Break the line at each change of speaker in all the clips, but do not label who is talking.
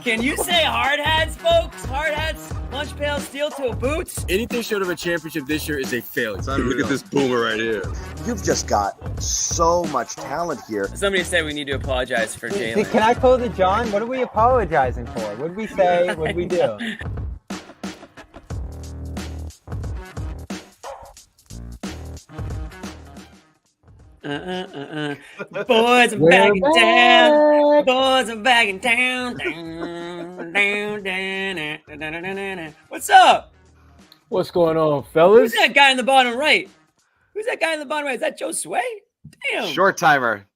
Can you say hard hats, folks? Hard hats, lunch pails, steel-toe boots.
Anything short of a championship this year is a failure.
Look at this boomer right here.
You've just got so much talent here.
Somebody said we need to apologize for Jalen.
Can I quote the John? What are we apologizing for? What did we say? What did we do?
Boys are back in town. Boys are back in town. What's up?
What's going on, fellas?
Who's that guy in the bottom right? Who's that guy in the bottom right? Is that Josue? Damn.
Short timer.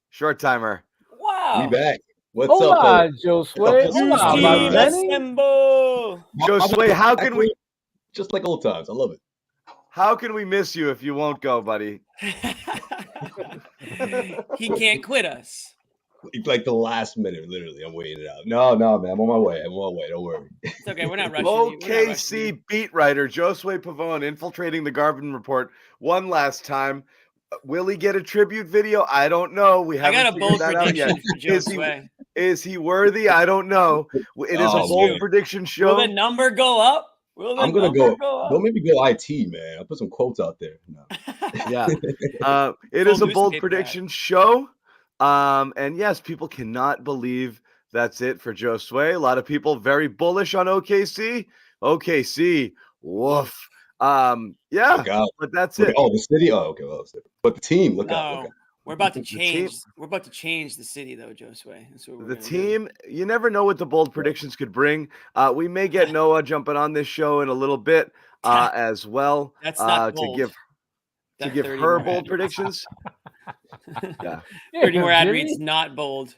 Wow.
We back. What's up,
Hola, Josue.
Team
Hola, Benny.
assemble.
Josue, how can we
just like old times? I love it.
How can we miss you if you won't go, buddy?
He can't quit us.
Like the last minute, literally. I'm waiting it out. No, man. I'm on my way. Don't worry.
It's okay. We're not rushing. We're not rushing you.
OKC beat writer Josue Pavon infiltrating the Garvin Report one last time. Will he get a tribute video? I don't know. We haven't
got a bold
figured that out yet.
prediction for Josue.
Is he worthy? I don't know. It is a bold prediction show.
Will the number go up?
I'm gonna go. Don't maybe go IT, man. I'll put some quotes out there. No.
Yeah, it is a bold prediction show. And yes, people cannot believe that's it for Josue. A lot of people very bullish on OKC. OKC, woof. Yeah, but that's it.
Oh, the city. Oh, okay. Well, but the team, look out.
We're about to change. We're about to change the city, though, Josue.
The team, you never know what the bold predictions could bring. We may get Noah jumping on this show in a little bit as well.
That's not bold.
to give her bold predictions. Yeah,
30 more ad reads, not bold.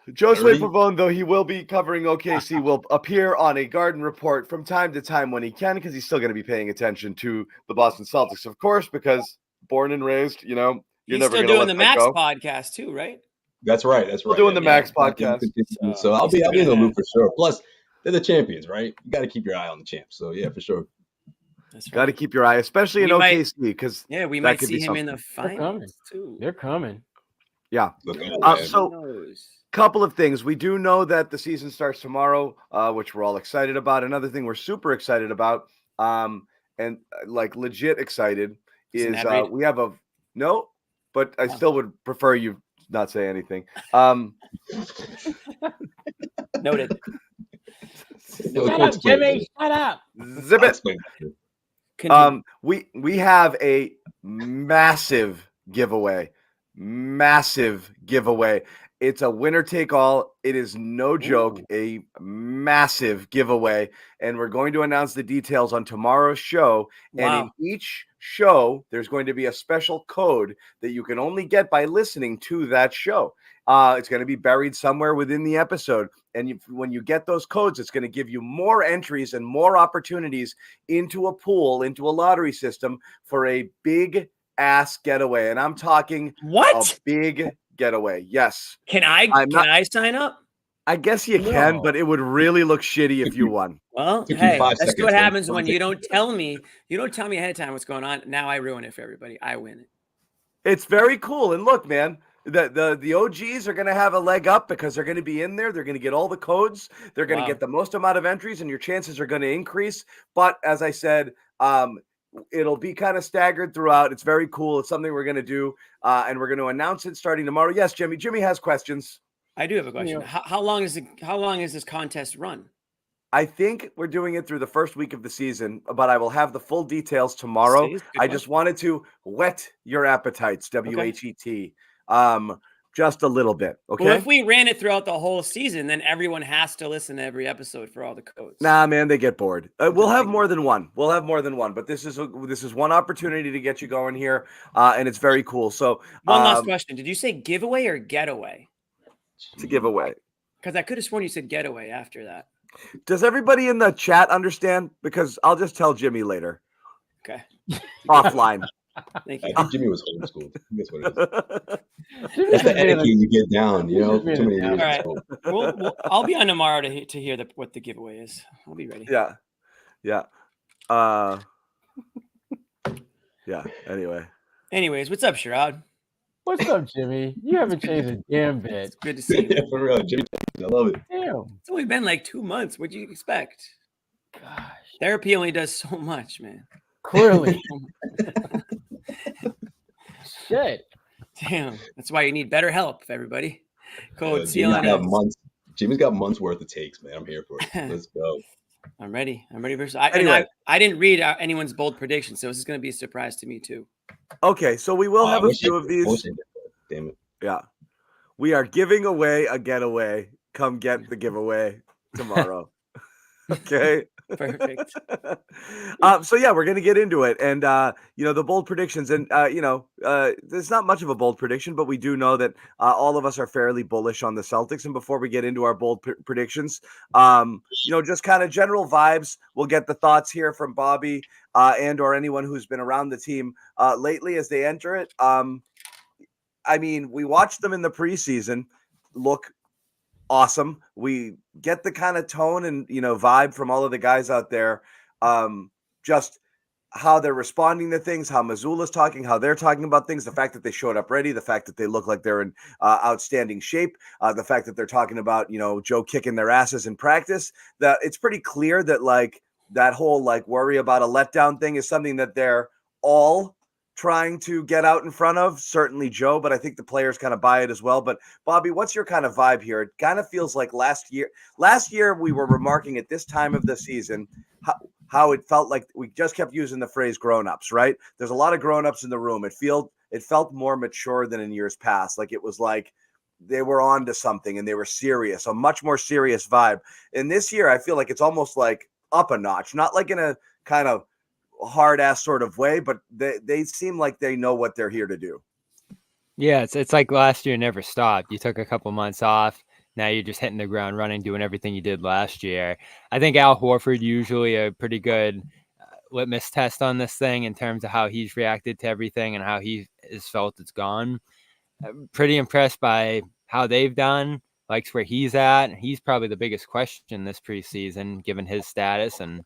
Josue Pavon, though he will be covering OKC, will appear on a Garden Report from time to time when he can, because he's still going to be paying attention to the Boston Celtics, of course, because born and raised, you know.
He's still doing the Max podcast too, right?
That's right.
We're doing the Max podcast.
So I'll be in the loop for sure. Plus, they're the champions, right? You got to keep your eye on the champs. So yeah, for sure.
That's right.
Got to keep your eye, especially in OKC, because
we might see him in the finals too.
They're coming.
Yeah. So, couple of things. We do know that the season starts tomorrow, which we're all excited about. Another thing we're super excited about, and like legit excited, is we have a no. But I still would prefer you not say anything.
Noted.
Shut up, Jimmy. Shut up.
Zip it. We have a massive giveaway. It's a winner take all. It is no joke, a massive giveaway. And we're going to announce the details on tomorrow's show. Wow. And in each show, there's going to be a special code that you can only get by listening to that show. It's going to be buried somewhere within the episode. And when you get those codes, it's going to give you more entries and more opportunities into a pool, into a lottery system for a big ass getaway. And I'm talking a big getaway. Yes.
Can I sign up?
I guess you can, but it would really look shitty if you won.
Well, hey, that's what happens when you don't tell me. You don't tell me ahead of time what's going on. Now I ruin it for everybody. I win it.
It's very cool. And look, man, the OGs are going to have a leg up because they're going to be in there. They're going to get all the codes. They're going to get the most amount of entries, and your chances are going to increase. But as I said, it'll be kind of staggered throughout. It's very cool. It's something we're going to do, and we're going to announce it starting tomorrow. Yes, Jimmy. Jimmy has questions.
I do have a question. How long is this contest run?
I think we're doing it through the first week of the season, but I will have the full details tomorrow. I just wanted to whet your appetites, WHET, just a little bit. Okay.
Well, if we ran it throughout the whole season, then everyone has to listen to every episode for all the codes.
Nah, man, they get bored. We'll have more than one. But this is one opportunity to get you going here, and it's very cool. So
one last question: did you say giveaway or getaway?
It's a giveaway.
Because I could have sworn you said getaway after that.
Does everybody in the chat understand? Because I'll just tell Jimmy later.
Okay.
Offline.
Thank you.
I think Jimmy was homeschooled. That's what it is. That's the etiquette you get down, you know. Too many years.
All right. I'll be on tomorrow to hear what the giveaway is. I'll be ready.
Yeah. Yeah. Anyways,
what's up, Sherrod?
What's up, Jimmy? You haven't changed a damn bit.
It's good to see you.
Yeah, for real, Jimmy. I love it.
Damn.
It's only been like 2 months. What'd you expect?
Gosh.
Therapy only does so much, man.
Clearly. Shit.
Damn. That's why you need better help, everybody. Code
Jimmy's got
CLNS.
months. Jimmy's got months worth of takes, man. I'm here for it. Let's go.
I'm ready. I'm ready for
Anyway.
I didn't read anyone's bold prediction, so this is going to be a surprise to me too.
Okay, so we will have a few of
I
these.
wish I did. Damn it.
Yeah. We are giving away a getaway. Come get the giveaway tomorrow. Okay.
Perfect.
So yeah, we're gonna get into it, and the bold predictions, and there's not much of a bold prediction, but we do know that all of us are fairly bullish on the Celtics. And before we get into our bold predictions, just kind of general vibes. We'll get the thoughts here from Bobby and or anyone who's been around the team lately as they enter it. I mean, we watched them in the preseason look awesome. We get the kind of tone and vibe from all of the guys out there, just how they're responding to things, how Missoula's talking, how they're talking about things, the fact that they showed up ready, the fact that they look like they're in outstanding shape, the fact that they're talking about Joe kicking their asses in practice. That it's pretty clear that like that whole like worry about a letdown thing is something that they're all trying to get out in front of, certainly Joe, but I think the players kind of buy it as well. But Bobby, what's your kind of vibe here? It kind of feels like last year we were remarking at this time of the season how it felt like we just kept using the phrase grown-ups, right? There's a lot of grown-ups in the room. It felt more mature than in years past. Like it was like they were on to something and they were serious, a much more serious vibe. And this year I feel like it's almost like up a notch, not like in a kind of hard ass sort of way, but they seem like they know what they're here to do.
Yeah, it's like last year never stopped. You took a couple months off. Now you're just hitting the ground running, doing everything you did last year. I think Al Horford usually a pretty good litmus test on this thing in terms of how he's reacted to everything and how he has felt it's gone. I'm pretty impressed by how they've done, likes where he's at. He's probably the biggest question this preseason, given his status and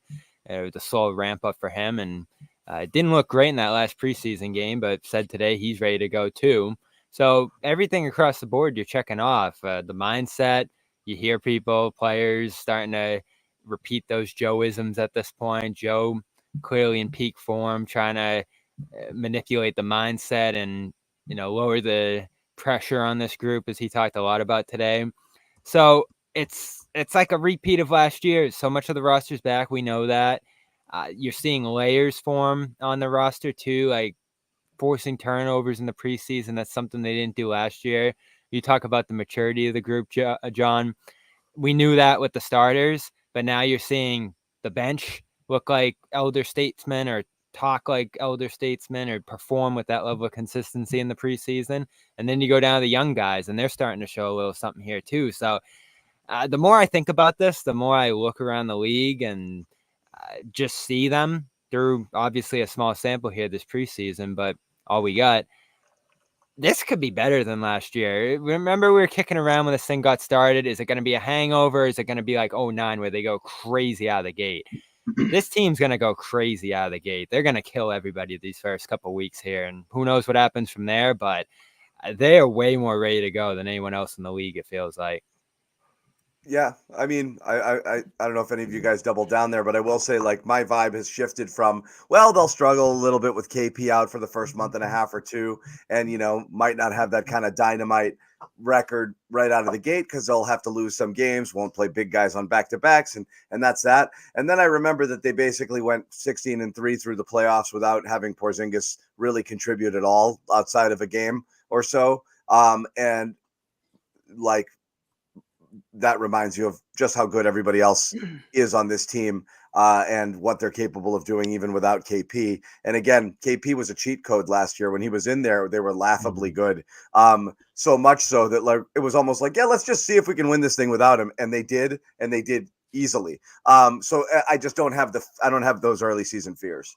the slow ramp up for him. And it didn't look great in that last preseason game, but said today he's ready to go too. So everything across the board you're checking off. The mindset, you hear people, players starting to repeat those Joe-isms at this point. Joe clearly in peak form, trying to manipulate the mindset and lower the pressure on this group, as he talked a lot about today. So it's like a repeat of last year. So much of the roster's back. We know that. You're seeing layers form on the roster too, like forcing turnovers in the preseason. That's something they didn't do last year. You talk about the maturity of the group, John. We knew that with the starters, but now you're seeing the bench look like elder statesmen or talk like elder statesmen or perform with that level of consistency in the preseason. And then you go down to the young guys and they're starting to show a little something here too. So the more I think about this, the more I look around the league and just see them through obviously a small sample here this preseason, but all we got. This could be better than last year. Remember, we were kicking around when this thing got started. Is it going to be a hangover? Is it going to be like 2009 where they go crazy out of the gate? This team's going to go crazy out of the gate. They're going to kill everybody these first couple of weeks here. And who knows what happens from there, but they are way more ready to go than anyone else in the league, it feels like.
Yeah, I mean, I don't know if any of you guys doubled down there, but I will say, like, my vibe has shifted from, well, they'll struggle a little bit with KP out for the first month and a half or two, and might not have that kind of dynamite record right out of the gate because they'll have to lose some games, won't play big guys on back-to-backs, and that's that. And then I remember that they basically went 16-3 through the playoffs without having Porzingis really contribute at all outside of a game or so, and like. That reminds you of just how good everybody else is on this team and what they're capable of doing even without KP. And again, KP was a cheat code last year. When he was in there, they were laughably good. So much so that like it was almost like, yeah, let's just see if we can win this thing without him. And they did easily. So I just don't have those early season fears.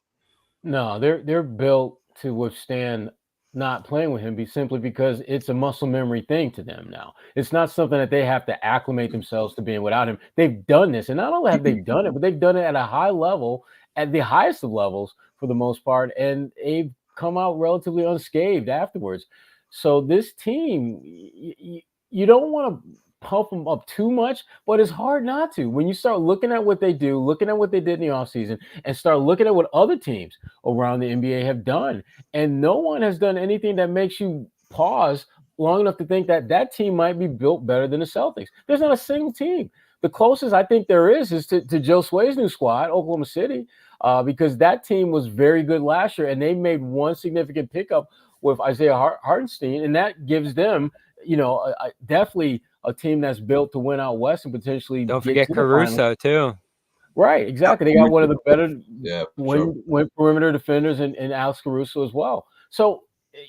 No, they're built to withstand not playing with him simply because it's a muscle memory thing to them now. It's not something that they have to acclimate themselves to being without him. They've done this, and not only have they done it, but they've done it at a high level, at the highest of levels for the most part, and they've come out relatively unscathed afterwards. So this team, you don't want to puff them up too much, but it's hard not to. When you start looking at what they do, looking at what they did in the offseason, and start looking at what other teams around the NBA have done, and no one has done anything that makes you pause long enough to think that that team might be built better than the Celtics. There's not a single team. The closest I think there is to Josue's new squad, Oklahoma City, because that team was very good last year, and they made one significant pickup with Isaiah Hartenstein, and that gives them, definitely a team that's built to win out west and potentially
don't forget Caruso too.
Right, exactly. They got one of the better
sure.
perimeter defenders in Alex Caruso as well. So,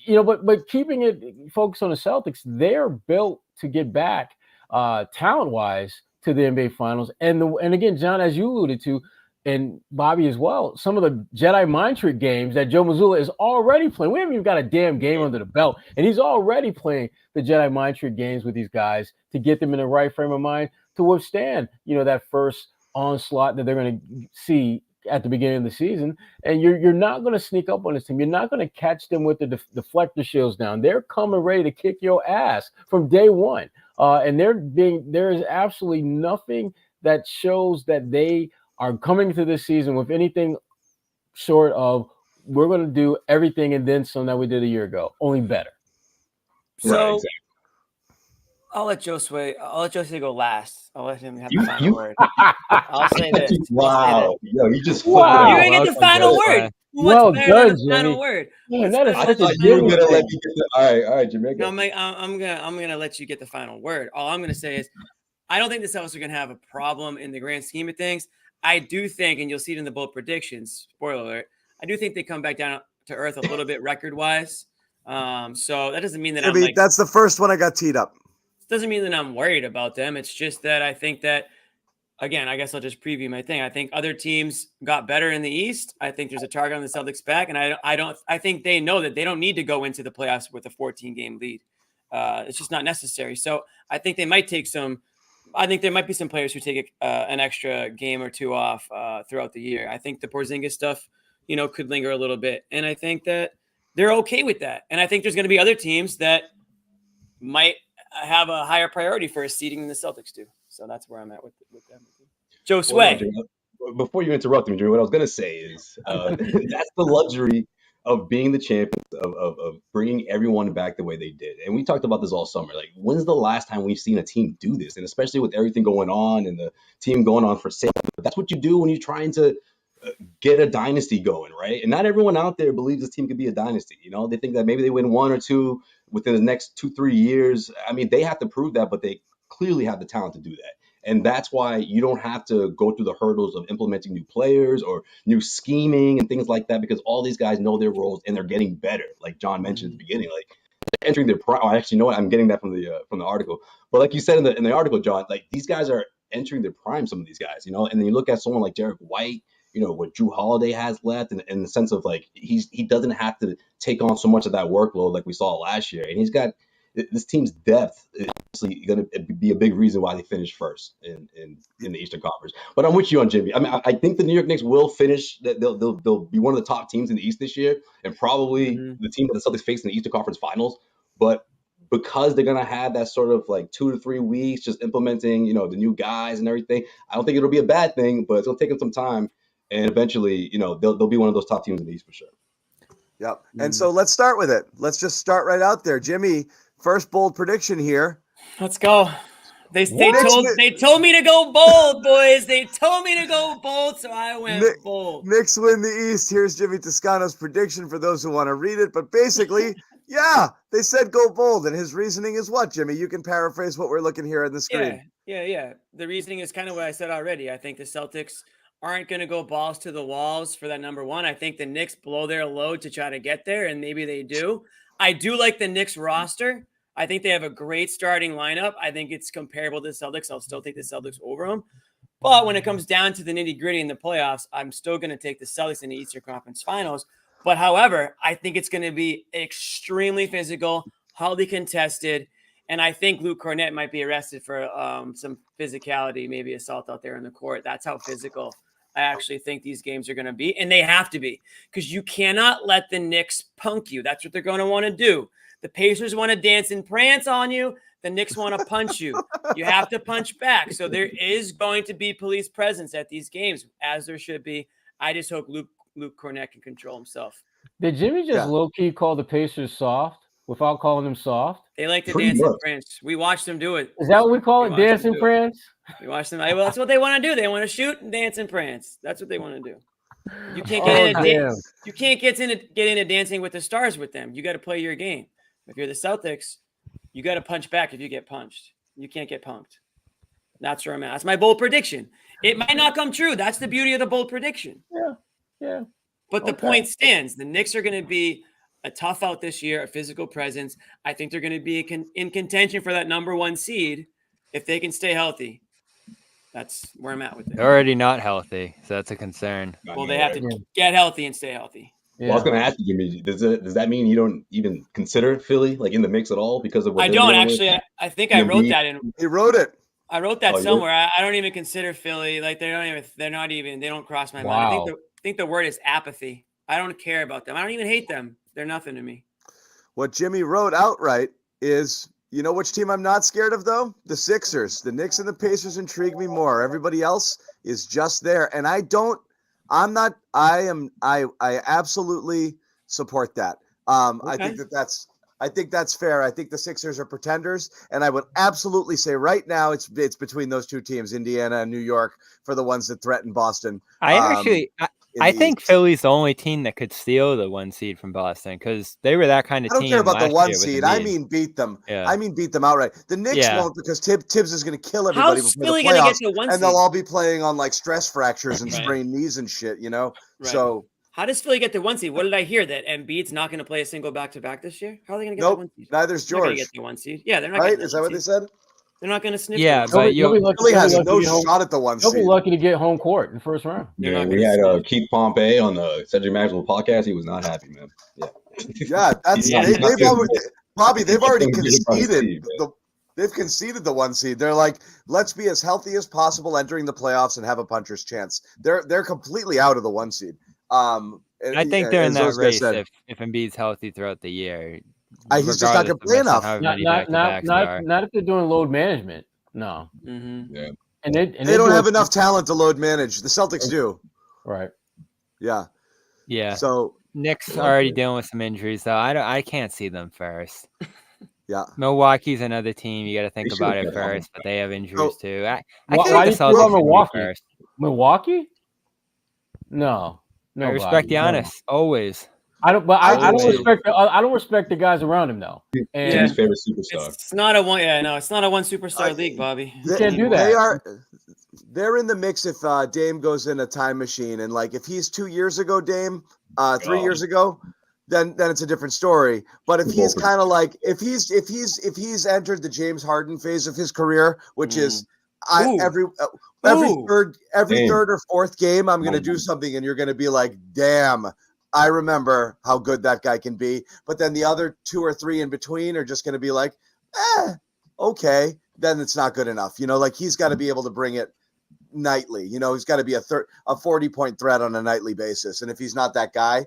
but keeping it focused on the Celtics, they're built to get back talent-wise to the NBA Finals. And again, John, as you alluded to, and Bobby as well, some of the Jedi mind trick games that Joe Mazzulla is already playing. We haven't even got a damn game under the belt, and he's already playing the Jedi mind trick games with these guys to get them in the right frame of mind to withstand, that first onslaught that they're going to see at the beginning of the season. And you're not going to sneak up on this team. You're not going to catch them with the deflector shields down. They're coming ready to kick your ass from day one. And there is absolutely nothing that shows that they are coming to this season with anything short of we're going to do everything and then some that we did a year ago, only better.
So
Right, exactly.
I'll let Josue go last. I'll let him have the final word. I'll say this.
Wow. Yo, you just
Wow.
You're gonna get the final word. Who
Well
wants better than
done,
the
Jimmy.
final word?
Man, that is
I
such a
thought you were
Jimmy
gonna let
thing.
me get the all right, Jimmy.
No, I'm gonna let you get the final word. All I'm gonna say is I don't think the Celtics are gonna have a problem in the grand scheme of things. I do think, and you'll see it in the bold predictions, spoiler alert, I do think they come back down to earth a little bit record-wise. So that doesn't mean that
Jimmy, that's the first one I got teed up.
doesn't mean that I'm worried about them. It's just that I think that, again, I guess I'll just preview my thing. I think other teams got better in the East. I think there's a target on the Celtics back, and I think they know that they don't need to go into the playoffs with a 14-game lead. It's just not necessary. So I think they might take some. I think there might be some players who take an extra game or two off throughout the year. I think the Porzingis stuff, could linger a little bit, and I think that they're okay with that. And I think there's going to be other teams that might have a higher priority for a seeding than the Celtics do. So that's where I'm at with them. Josue.
Well, before you interrupt me, Jimmy, what I was going to say is that's the luxury of being the champions, of bringing everyone back the way they did. And we talked about this all summer. Like, when's the last time we've seen a team do this? And especially with everything going on and the team going on for sale, that's what you do when you're trying to get a dynasty going, right? And not everyone out there believes this team could be a dynasty. They think that maybe they win one or two within the next 2-3 years. I mean, they have to prove that, but they clearly have the talent to do that. And that's why you don't have to go through the hurdles of implementing new players or new scheming and things like that, because all these guys know their roles and they're getting better. Like John mentioned at the beginning, like they're entering their prime. Oh, actually, you know what? I'm getting that from the article. But like you said in the article, John, like these guys are entering their prime. Some of these guys, and then you look at someone like Derek White, what Drew Holiday has left, and in the sense of like he doesn't have to take on so much of that workload like we saw last year, and he's got this team's depth is actually going to be a big reason why they finished first in the Eastern Conference. But I'm with you on Jimmy. I mean, I think the New York Knicks will finish. They'll be one of the top teams in the East this year, and probably the team that the Celtics face in the Eastern Conference Finals. But because they're going to have that sort of like 2 to 3 weeks just implementing, the new guys and everything, I don't think it'll be a bad thing, but it's going to take them some time. And eventually, they'll be one of those top teams in the East for sure.
Yep. And so let's start with it. Let's just start right out there. Jimmy, first bold prediction here.
Let's go. They told me to go bold, boys. They told me to go bold, so I went bold.
Knicks win the East. Here's Jimmy Tuscano's prediction for those who want to read it. But basically, yeah, they said go bold. And his reasoning is what, Jimmy? You can paraphrase what we're looking here on the screen.
Yeah. The reasoning is kind of what I said already. I think the Celtics aren't going to go balls to the walls for that number one. I think the Knicks blow their load to try to get there, and maybe they do. I do like the Knicks roster. I think they have a great starting lineup. I think it's comparable to the Celtics. I'll still take the Celtics over them. But when it comes down to the nitty-gritty in the playoffs, I'm still going to take the Celtics in the Eastern Conference Finals. But however, I think it's going to be extremely physical, hardly contested, and I think Luke Cornett might be arrested for some physicality, maybe assault out there in the court. That's how physical I actually think these games are going to be, and they have to be, because you cannot let the Knicks punk you. That's what they're going to want to do. The Pacers want to dance and prance on you. the Knicks want to punch you. You have to punch back. So there is going to be police presence at these games, as there should be. I just hope Luke Cornett can control himself.
Did Jimmy just low-key call the Pacers soft without calling them soft?
They like to dance in France. We watched them do it.
Is that what we call it, dance in France?
We watched them. Well, that's what they want to do. They want to shoot and dance in France. That's what they want to do. You can't get into dancing with the stars with them. You got to play your game. If you're the Celtics, you got to punch back if you get punched. You can't get punked. That's where I'm at. That's my bold prediction. It might not come true. That's the beauty of the bold prediction.
Yeah.
But the point stands. The Knicks are going to be a tough out this year, a physical presence. I think they're going to be in contention for that number 1 seed if they can stay healthy. That's where I'm at with it.
They're already not healthy, so that's a concern.
Well, they have to get healthy and stay healthy.
Well, I was going to ask you, Jimmy, does that mean you don't even consider Philly like in the mix at all because of what
I don't actually. I think I wrote that in.
He wrote it.
I wrote that somewhere. I don't even consider Philly like they don't cross my mind. I think the word is apathy. I don't care about them. I don't even hate them. They're nothing to me.
What Jimmy wrote outright is, you know which team I'm not scared of, though? The Sixers. The Knicks and the Pacers intrigue me more. Everybody else is just there. And I absolutely support that. I think that's fair. I think the Sixers are pretenders. And I would absolutely say right now it's between those two teams, Indiana and New York, for the ones that threaten Boston.
I think Philly's the only team that could steal the 1 seed from Boston because they were that kind of team.
I don't care about the 1 seed. I mean, beat them.
Yeah.
I mean, beat them outright. The Knicks won't because Tibbs is going to kill everybody
How's
before
Philly
the playoffs,
gonna get to 1 seed?
And they'll all be playing on like stress fractures and sprained knees and shit. You know, so
how does Philly get to 1 seed? What did I hear that Embiid's not going to play a single back-to-back this year? How are they going to get to 1 seed?
Neither's George.
They're going to get to 1 seed. Yeah, they're not.
Right? Is that what they said?
They're not going to sniff.
Yeah,
but
Philly has no shot at the 1 seed.
They'll be lucky to get home court in the first round.
Yeah, we had Keith Pompey on the Cedric Maxwell podcast. He was not happy, man.
Yeah, that's they've already conceded. They've conceded the 1 seed. They're like, let's be as healthy as possible entering the playoffs and have a puncher's chance. They're completely out of the 1 seed.
I think they're in that race if Embiid's healthy throughout the year.
He's just not going to play enough.
Not if they're doing load management. No.
Mm-hmm.
Yeah.
And they
don't have enough talent to load manage. The Celtics do.
Right.
Yeah.
Yeah.
So
Knicks already dealing with some injuries, though. I can't see them first.
Yeah.
Milwaukee's another team. You got to think about it first, but they have injuries too. I
why do you feel about Milwaukee?
First.
Milwaukee? No.
I respect Giannis always.
I don't respect the guys around him though. And
Jimmy's favorite superstar.
It's not a one. Yeah, no, it's not a one superstar league, Bobby.
You can't do that.
They're in the mix if Dame goes in a time machine, and like if he's 2 years ago, Dame, 3 years ago, then it's a different story. But if he's kind of like if he's entered the James Harden phase of his career, which is every third or fourth game, I'm gonna do something, and you're gonna be like, damn. I remember how good that guy can be, but then the other 2 or 3 in between are just going to be like, okay, then it's not good enough. You know, like he's got to be able to bring it nightly. You know, he's got to be a 40-point threat on a nightly basis. And if he's not that guy,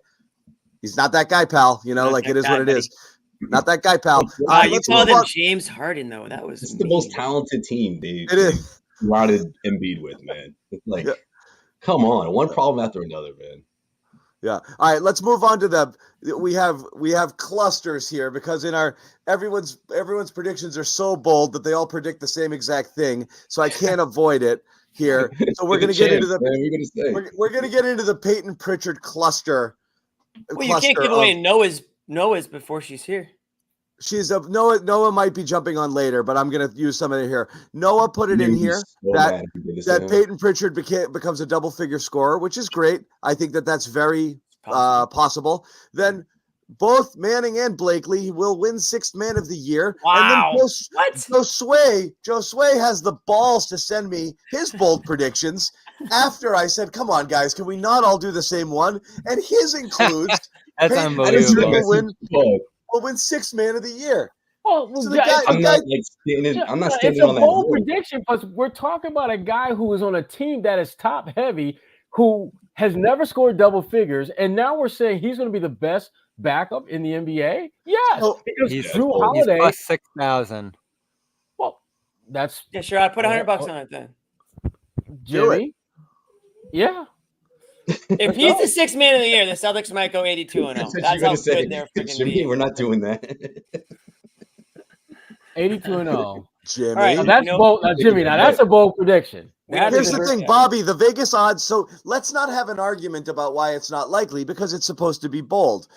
he's not that guy, pal. You know, like it is what it is. Not that guy, pal.
You called him James Harden, though. That was
the most talented team they routed Embiid with, man. It's like, come on, one problem after another, man.
Yeah. All right. Let's move on to we have clusters here because in everyone's predictions are so bold that they all predict the same exact thing. So I can't avoid it here. So we're going to get into we're going to get into the Peyton Pritchard cluster.
Well, you can't give away Noah's before she's here.
Noah might be jumping on later, but I'm going to use some of it here. Noah put it in here that Peyton Pritchard becomes a double-figure scorer, which is great. I think that's very possible. Then both Manning and Blakely will win Sixth Man of the Year.
Wow.
And then Josue has the balls to send me his bold predictions after I said, come on, guys, can we not all do the same one? And his includes
that's
Peyton
unbelievable.
Will win Sixth Man of the Year.
Oh,
so
I'm not standing on that.
It's a bold prediction, but we're talking about a guy who is on a team that is top heavy, who has never scored double figures, and now we're saying he's going to be the best backup in the NBA. Yes, because
he's
Drew Holiday
plus 6,000.
That's
Yeah, sure. I put $100 on it then.
Jimmy. Yeah.
If he's the sixth man of the year, the Celtics might go 82-0.
That's what
That's
you're
how
gonna say.
good they're freaking
Jimmy,
being.
we're not doing that.
82-0.
Jimmy.
All right.
Now, that's
You know-
bold. Now, Jimmy, now that's a bold prediction. That
Here's
is
the
a-
thing, Bobby, the Vegas odds. So let's not have an argument about why it's not likely because it's supposed to be bold.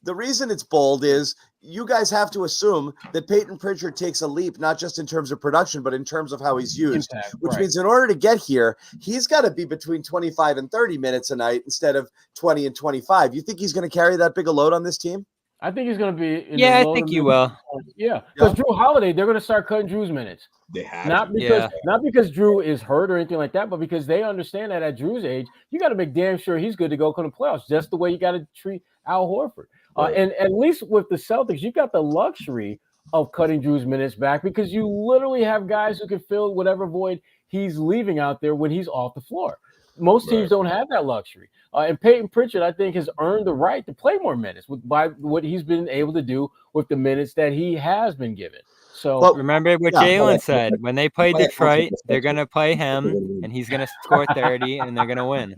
The reason it's bold is you guys have to assume that Peyton Pritchard takes a leap, not just in terms of production, but in terms of how he's used,
Impact,
which
right.
means in order to get here, he's got to be between 25 and 30 minutes a night instead of 20 and 25. You think he's going to carry that big a load on this team?
I think he's going to be. In
Yeah,
the
I
low
think
to
you
mid-
will.
Yeah, because Drew Holiday, they're going to start cutting Drew's minutes.
They have
Not
to.
because
Yeah.
not because Drew is hurt or anything like that, but because they understand that at Drew's age, you got to make damn sure he's good to go come the playoffs. Just the way you got to treat Al Horford.
Right.
And at least with the Celtics, you got the luxury of cutting Drew's minutes back because you literally have guys who can fill whatever void he's leaving out there when he's off the floor. Most teams
Right.
don't have that luxury. And Peyton Pritchard, I think, has earned the right to play more minutes by what he's been able to do with the minutes that he has been given. So
Well,
Remember what
Yeah.
Jalen said. When they play
Well, that's
Detroit,
also
they're going to play him, and he's going to score 30, and they're going to win.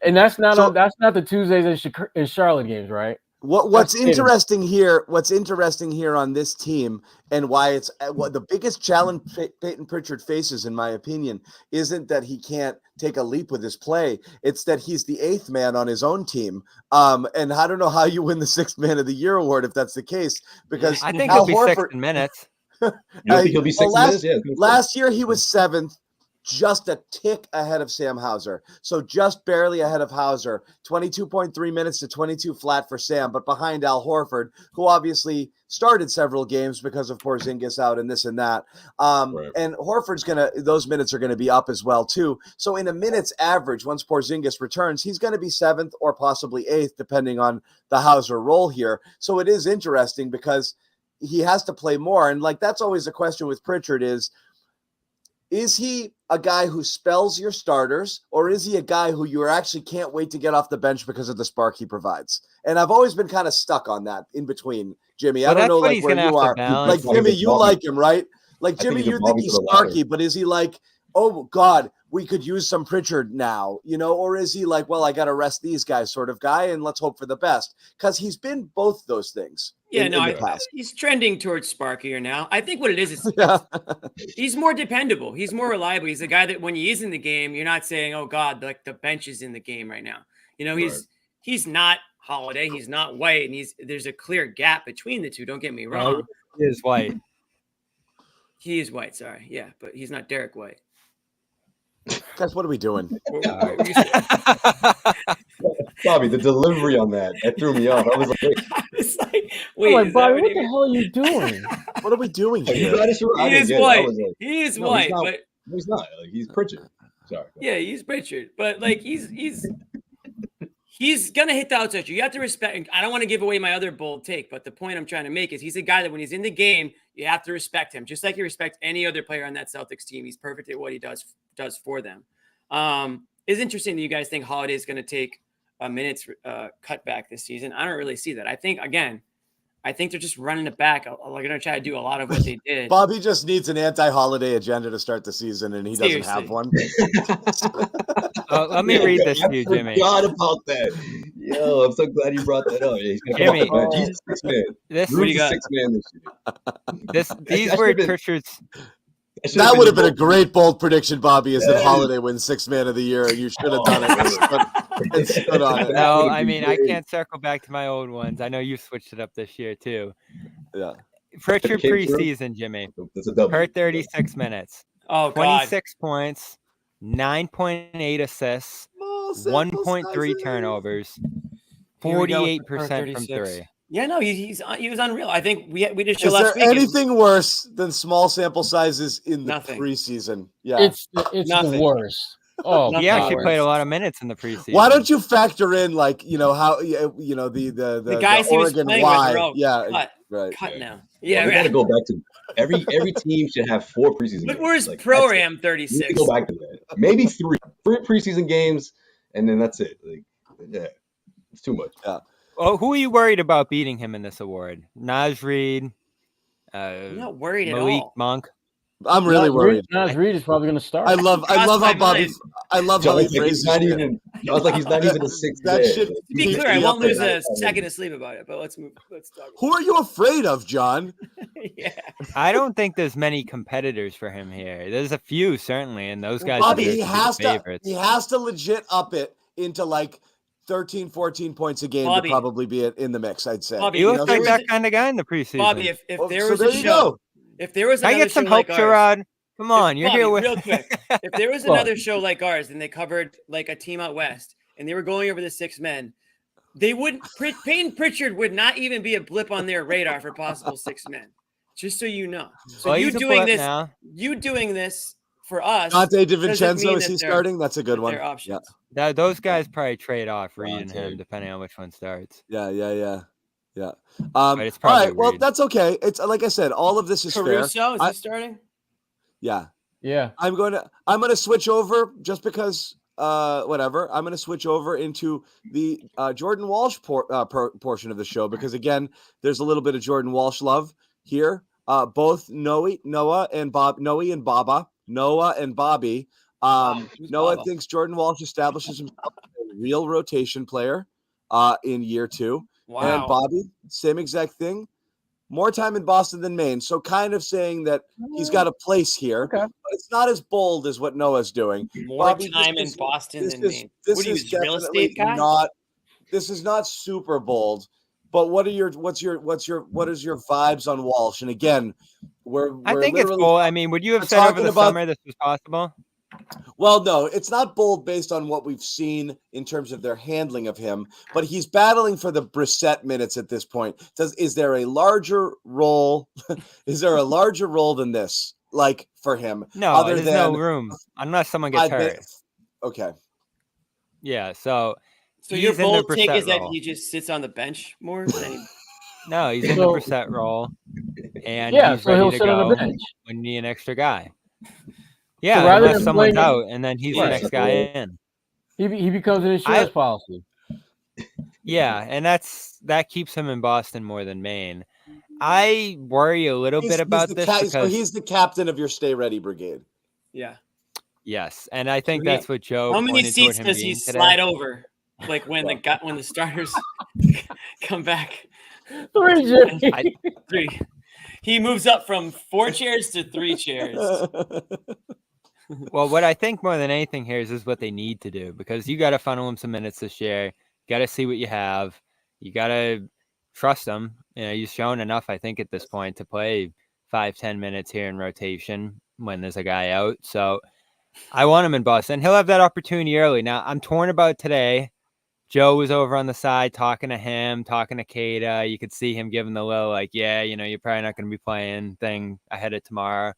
and that's not
So-
that's not the Tuesdays in Charlotte games, right?
What's
That's kidding.
interesting here? What's interesting here on this team, and why it's what the biggest challenge Peyton Pritchard faces, in my opinion, isn't that he can't take a leap with his play. It's that he's the eighth man on his own team. And I don't know how you win the sixth man of the year award if that's the case, because
I think
Al
he'll be sixth
Horford-
in minutes.
You don't think he'll be six
well,
minutes? Yeah.
Last year he was seventh, just a tick ahead of Sam Hauser. So just barely ahead of Hauser. 22.3 minutes to 22 flat for Sam, but behind Al Horford, who obviously started several games because of Porzingis out and this and that.
Right.
And Horford's those minutes are gonna be up as well too. So in a minutes average, once Porzingis returns, he's gonna be seventh or possibly eighth, depending on the Hauser role here. So it is interesting because he has to play more. And like, that's always a question with Pritchard is he a guy who spells your starters, or is he a guy who you actually can't wait to get off the bench because of the spark he provides? And I've always been kind of stuck on that in between, Jimmy. I
Well,
don't
that's
know
what
like
he's
where
gonna
you
have to
are.
balance.
Like Jimmy, you like him, right? Like
I think
Jimmy,
he's a
you think
Bobby
he's
to the ladder.
sparky, but is he like, oh God, we could use some Pritchard now, or is he like, well, I got to rest these guys sort of guy and let's hope for the best? Because he's been both those things.
Yeah,
in the past.
he's trending towards sparkier now. I think what it is
Yeah.
he's more dependable. He's more reliable. He's a guy that when he is in the game, you're not saying, "Oh God, like the bench is in the game right now." He's not Holiday. He's not White, and there's a clear gap between the two. Don't get me wrong.
He is White.
He is White. Sorry, yeah, but he's not Derek White.
Guys, what are we doing?
Bobby, the delivery on that threw me off. I was like, wait,
It's like,
I'm
wait,
like,
is that
Bobby,
what
what
he
the
mean?
hell are you doing?
What are we doing
you
here?
got it, sure. I
He
didn't
is
get it. I
White.
was like,
He is
no,
White,
he's not.
but
No, he's not. Like, he's Pritchard. Sorry.
yeah, he's Pritchard. But like he's gonna hit the outside. You have to respect. I don't want to give away my other bold take, but the point I'm trying to make is he's a guy that when he's in the game, you have to respect him, just like you respect any other player on that Celtics team. He's perfect at what he does for them. It's interesting that you guys think Holiday is going to take a minutes cut back this season. I don't really see that. I think they're just running it back. They're going to try to do a lot of what they did.
Bobby just needs an anti-holiday agenda to start the season, and he doesn't have one.
Let me read this to you, Jimmy.
I forgot about that. Yo, I'm so glad you brought that up. He's gonna
Jimmy,
come off the bench. He's a six man.
This
What do
Drew's
you
a
got?
six man this year.
these
That
were
should've been-
Pritchard's.
That would have been a great bold prediction, Bobby, is that Holiday wins sixth man of the year. You should have done it. And stood on it.
No,
would've
I
been
mean, I
great.
can't circle back to my old ones. I know you switched it up this year too.
Yeah.
Pritchard
Came through.
preseason, Jimmy,
That's a double.
per 36 minutes,
Oh God,
26 points, 9.8 assists, 1.3 turnovers,
Here we go with
48% from
36.
three.
Yeah, no, he was unreal. I think we did show
Is
last
there
week.
anything worse than small sample sizes in the
Nothing.
preseason? Yeah.
It's
Nothing.
the worst. Oh,
Nothing.
He actually
hours.
played a lot of minutes in the preseason.
Why don't you factor in how the
guys he was
Oregon
playing with
Y?
are all
Yeah,
cut.
right.
Cut now.
Well,
Yeah,
we got to
right.
go back to every team should have 4 preseason.
Look
games.
where's
Like,
Pro
that's it.
Ram
We need
36.
to go back to that. Maybe three preseason games, and then that's it. Like, yeah, it's too much.
Oh, who are you worried about beating him in this award? Naj Reid,
I'm not worried at
Malik
all.
Monk.
I'm really worried.
Naz Reid is probably going to start.
I love how
my
Bobby.
mind.
I love how he phrases it.
Sounds like he's not even a sixth
That
man.
shit
To be
keeps
clear, I
me
won't
up at
lose
night.
a second of sleep about it, but let's move. Let's talk.
Who are you afraid of, John?
Yeah.
I don't think there's many competitors for him here. There's a few certainly, and those guys
Bobby,
deserve
he
to be the
has to.
favorites.
He has to legit up it into like 13, 14 points a game
Bobby.
to probably be in the mix. I'd say.
Bobby,
He looks
if
like
there
that
was
kind of guy in the preseason.
Bobby, if
Oh,
there
so
was
there
a
you
show,
go.
if there was
Can I
another
get some
show
hope,
like ours,
Sherrod? Come on, you're
Bobby,
here with
real quick. If there was
What?
another show like ours and they covered like a team out west and they were going over the 6 men, they would Payton Pritchard would not even be a blip on their radar for possible 6 men. Just so you know. So
Well,
you
he's a
doing
blip
this,
now.
you doing this for us.
Dante
doesn't
DiVincenzo,
mean
is
that
he
they're-
starting? That's a good
that
one.
they're options.
Those guys probably trade off Reed and
Dante.
him depending on which one starts.
Yeah.
But it's
All
probably
right. Well,
Reed.
that's okay. It's like I said, all of this is
Caruso,
fair.
is he starting?
Yeah.
Yeah.
I'm gonna switch over just because whatever. I'm gonna switch over into the Jordan Walsh portion of the show because again, there's a little bit of Jordan Walsh love here. Both Noah and Bobby.
Who's
Noah
Baba?
thinks Jordan Walsh establishes himself as a real rotation player in year 2.
Wow.
And Bobby, same exact thing. More time in Boston than Maine. So kind of saying that he's got a place here.
Okay.
But it's not as bold as what Noah's doing.
More
Bobby,
time in Boston than Maine. What are you, a real estate guy?
This is not super bold. But what is your vibes on Walsh? And again,
I think it's bold. I mean, would you have
we're
said over
talking
the
about-
summer this was possible?
Well, no, it's not bold based on what we've seen in terms of their handling of him, but he's battling for the Brissett minutes at this point. Is there a larger role? Is there a larger role than this, like for him?
No, there's no room unless someone gets hurt.
Okay.
Yeah, so
So your
he's in the
bold take
Brissett
is that
role.
he just sits on the bench more? than he-
No, he's in the Brissett role, and
Yeah,
he's
so he'll
ready to
sit on
go
the bench.
when you need an extra guy. Yeah,
rather
unless
than
someone's
playing-
out, and then he's the
Right.
next guy in.
He becomes an insurance policy.
Yeah, and that keeps him in Boston more than Maine. I worry a little bit about this
so
because
he's the captain of your Stay Ready Brigade.
Yeah.
yes, and I think
So he-
that's what Joe.
How many
pointed toward
seats
him
does he
being today.
slide over? Like when the starters come back.
3, Jimmy.
3. He moves up from 4 chairs to 3 chairs.
Well, what I think more than anything here is what they need to do because you got to funnel him some minutes this year. Got to see what you have. You got to trust him. You know, he's shown enough, I think, at this point to play 5-10 minutes here in rotation when there's a guy out. So I want him in Boston. He'll have that opportunity early. Now, I'm torn about today. Joe was over on the side talking to him, talking to Kada. You could see him giving the little, like, yeah, you know, you're probably not going to be playing thing ahead of tomorrow.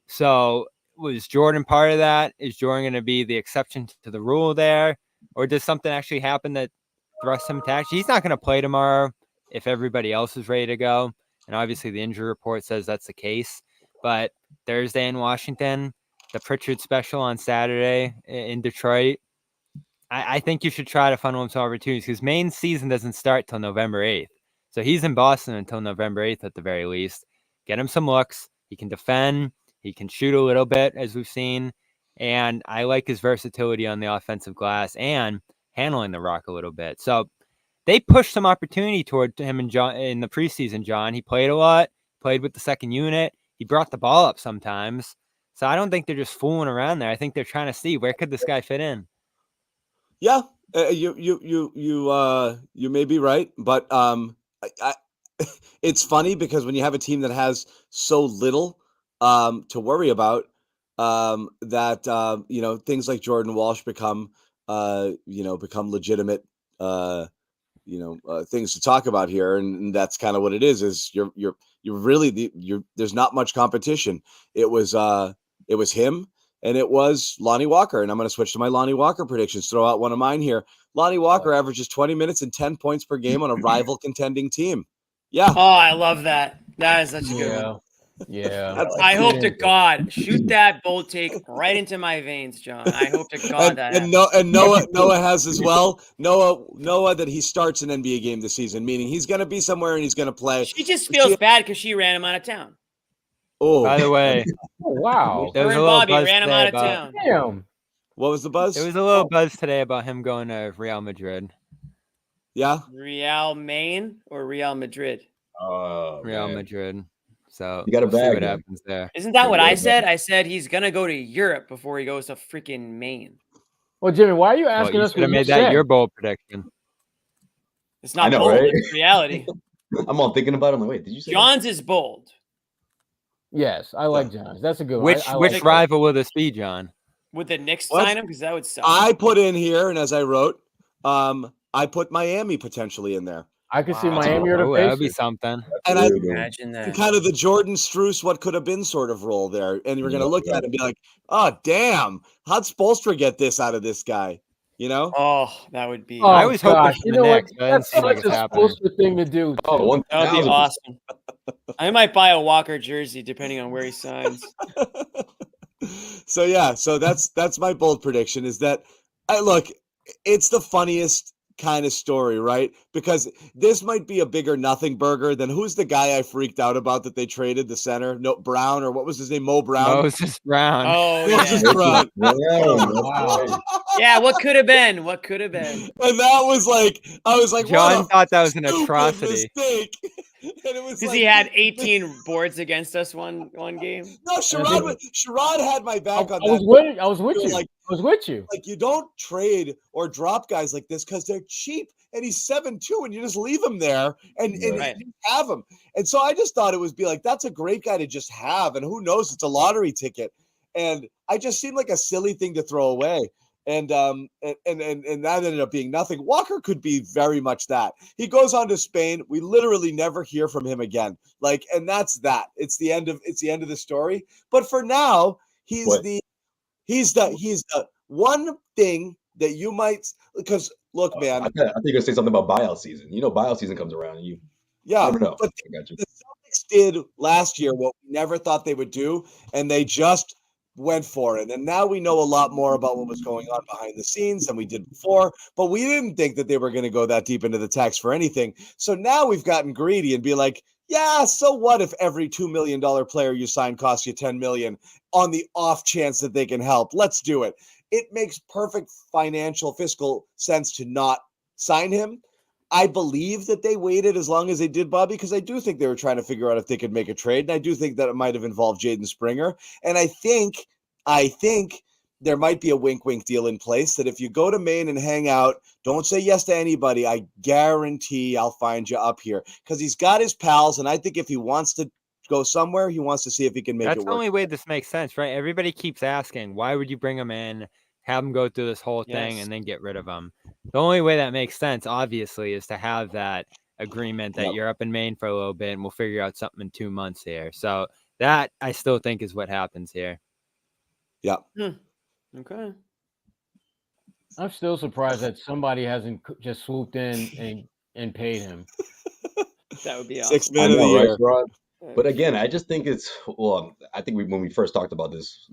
So was Jordan part of that? Is Jordan going to be the exception to the rule there? Or does something actually happen that thrusts him to action? He's not going to play tomorrow if everybody else is ready to go. And obviously the injury report says that's the case. But Thursday in Washington, the Pritchard special on Saturday in Detroit, I think you should try to funnel him some opportunities because Maine's season doesn't start till November 8th. So he's in Boston until November 8th at the very least. Get him some looks. He can defend. He can shoot a little bit, as we've seen. And I like his versatility on the offensive glass and handling the rock a little bit. So they pushed some opportunity toward him in the preseason, John. He played a lot, played with the second unit. He brought the ball up sometimes. So I don't think they're just fooling around there. I think they're trying to see where could this guy fit in.
Yeah, you may be right, but it's funny because when you have a team that has so little to worry about, that things like Jordan Walsh become legitimate things to talk about here, and that's kind of what it is. Is you're really there's not much competition. It was him. And it was Lonnie Walker. And I'm going to switch to my Lonnie Walker predictions. Throw out one of mine here. Lonnie Walker averages 20 minutes and 10 points per game on a rival contending team. Yeah.
Oh, I love that. That is such a good one.
Yeah.
I hope to God, shoot that bold take right into my veins, John. I hope to God that happens.
And Noah has as well. Noah that he starts an NBA game this season, meaning he's going to be somewhere and he's going to play.
She just feels bad because she ran him out of town.
Oh,
By the way,
Wow.
There was
Her
a
and
little
Bobby
buzz
ran him
today
out of
about.
town.
Damn.
What was the buzz?
There was a little buzz today about him going to Real Madrid.
Yeah.
Real Maine or Real Madrid?
Oh,
Real
man.
Madrid. So
You got a
we'll see
bag,
what
man.
happens there.
Isn't that what
Yeah,
I
yeah.
said? I said he's gonna go to Europe before he goes to freaking Maine.
Well, Jimmy, why are you
Well,
asking
you
us
should
what
have
you
made that
said?
your bold prediction.
It's
I
not
know,
bold.
right?
It's reality.
I'm all thinking about it. I'm like, wait, did you say that?
John's is bold.
Yes, I like John's. That's a good one.
Which
I like that.
rival will this be, John?
Would the Knicks
What?
sign him? Because that would suck.
I put in here, and as I wrote, I put Miami potentially in there.
I could see
Wow.
Miami or the
Oh, that would be
Pacers.
something.
And I
Imagine that.
kind of the Jordan Struess, what could have been sort of role there. And you're going to look at it and be like, oh, damn, how'd Spoelstra get this out of this guy? You know?
Oh, that would be.
Oh,
I was hoping
gosh.
for
You
the
know what?
Knicks, but it doesn't
That's
seem like
such
it's
a
happening.
Spoelstra thing to do.
Oh,
too.
That would be
1000%.
awesome. I might buy a Walker jersey depending on where he signs.
So yeah, so that's my bold prediction is that look, it's the funniest kind of story, right? Because this might be a bigger nothing burger than who's the guy I freaked out about that they traded, the center, no Brown, or what was his name, Mo Brown.
Moses Brown.
Oh,
Moses
yeah.
Brown.
Wow.
Yeah, what could have been? What could have been?
And that was like, I was like,
John
what a
thought that was an
stupid
atrocity.
mistake. And it was
Because
like,
he had 18 boards against us one game.
no, Sherrod had my back on
I was
that.
with I was with
You're
you.
like-
I was with you.
Like, you don't trade or drop guys like this because they're cheap, and he's 7'2", and you just leave him there and
Right.
you have him. And so I just thought it would be like, that's a great guy to just have, and who knows, it's a lottery ticket. And I just seemed like a silly thing to throw away. And that ended up being nothing. Walker could be very much that. He goes on to Spain. We literally never hear from him again. Like, and that's that. It's the end of the story. But for now, he's
What?
the one thing that you might, because look, man,
I thought you were gonna say something about buyout season. You know, buyout season comes around, and you
yeah,
never know.
but
I got you.
the Celtics did last year what we never thought they would do, and they just went for it. And now we know a lot more about what was going on behind the scenes than we did before, but we didn't think that they were going to go that deep into the text for anything. So now we've gotten greedy and be like, yeah, so what if every $2 million player you sign costs you $10 million on the off chance that they can help? Let's do it. It makes perfect financial, fiscal sense to not sign him. I believe that they waited as long as they did, Bobby, because I do think they were trying to figure out if they could make a trade. And I do think that it might have involved Jaden Springer. And I think there might be a wink deal in place that if you go to Maine and hang out, don't say yes to anybody. I guarantee I'll find you up here, because he's got his pals. And I think if he wants to go somewhere, he wants to see if he can make
That's
it
the
work.
only way this makes sense, right? Everybody keeps asking, why would you bring him in, have him go through this whole thing,
Yes.
and then get rid of him? The only way that makes sense, obviously, is to have that agreement that
Yep.
you're up in Maine for a little bit, and we'll figure out something in 2 months here. So that, I still think, is what happens here.
Yeah.
Okay.
I'm still surprised that somebody hasn't just swooped in and paid him.
That would be awesome.
6 men of the
know, right,
year.
Rod? But again, I just think it's I think when we first talked about this,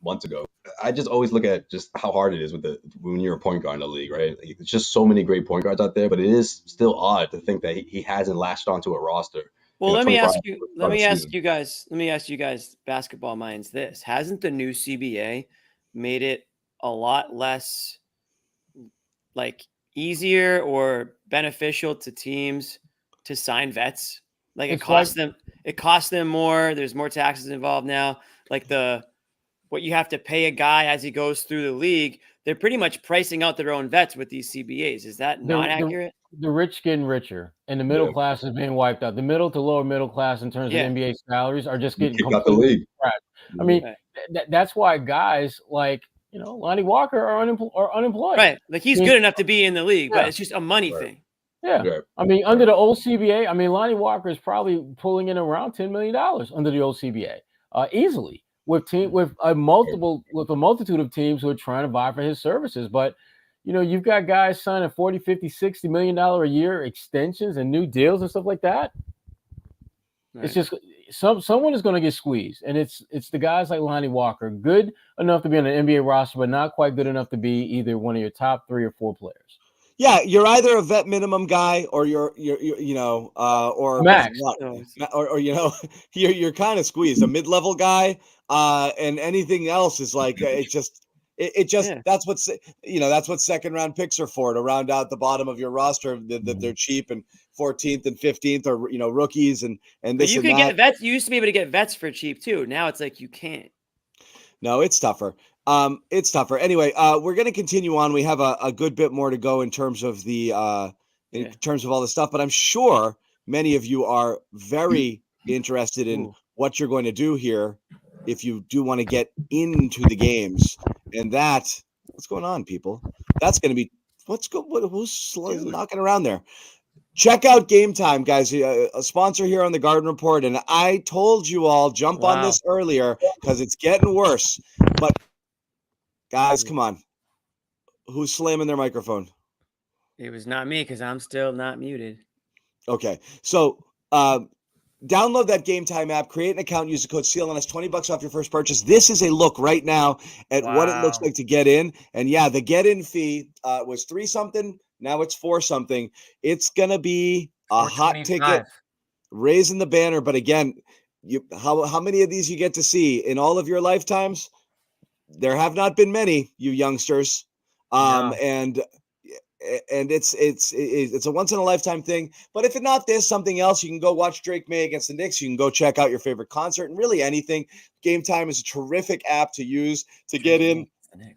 months ago, I just always look at just how hard it is when you're a point guard in the league, right? Like, it's just so many great point guards out there, but it is still odd to think that he hasn't latched onto a roster.
Well, let me
25
ask you.
for
Let
the
me ask
season.
you guys. Let me ask you guys, basketball minds. This hasn't the new CBA made it a lot less like easier or beneficial to teams to sign vets? Like it
It's
costs them. It costs them more. There's more taxes involved now. Like what you have to pay a guy as he goes through the league. They're pretty much pricing out their own vets with these CBAs. Is that not accurate?
The rich getting richer, and the middle class is being wiped out. The middle to lower middle class, in terms
Yeah.
of NBA salaries, are just getting
Kicked out the
completely
league.
scratched. I mean,
Right.
that's why guys like Lonnie Walker are unemployed.
Right. Like he's
I mean,
good enough to be in the league, but
Yeah.
it's just a money
Right.
thing.
Yeah.
Right.
I mean, under the old CBA, Lonnie Walker is probably pulling in around $10 million under the old CBA, easily, with a multitude of teams who are trying to vie for his services. But you've got guys signing $40, $50, $60 million a year extensions and new deals and stuff like that.
Right.
It's just someone is going to get squeezed, and it's the guys like Lonnie Walker, good enough to be on an NBA roster, but not quite good enough to be either one of your top 3 or 4 players.
Yeah, you're either a vet minimum guy or you're or
Max.
or you're kind of squeezed, a mid-level guy, and anything else is like it just
Yeah.
that's what second round picks are for, to round out the bottom of your roster that they're cheap and 14th and 15th or rookies and
But
this
you
and
could
that.
get vets. You used to be able to get vets for cheap too. Now it's like you can't.
No, it's tougher. It's tougher. Anyway, we're going to continue on. We have a good bit more to go in terms of in terms of all this stuff, but I'm sure many of you are very interested in what you're going to do here if you do want to get into the games. And what's going on, people? That's going to be who's knocking around there? Check out Game Time, guys, a sponsor here on the Garden Report. And I told you all, jump on this earlier because it's getting worse. But guys, come on. Who's slamming their microphone?
It was not me because I'm still not muted.
Okay. So download that Game Time app, create an account, use the code CLNS, $20 off your first purchase. This is a look right now at what it looks like to get in. And yeah, the get-in fee was $3 something. Now it's $4 something. It's going to be a hot ticket, raising the banner. But again, how many of these you get to see in all of your lifetimes? There have not been many, you youngsters. And it's a once in a lifetime thing. But if it's not this, something else, you can go watch Drake May against the Knicks. You can go check out your favorite concert and really anything. Game Time is a terrific app to use to get in,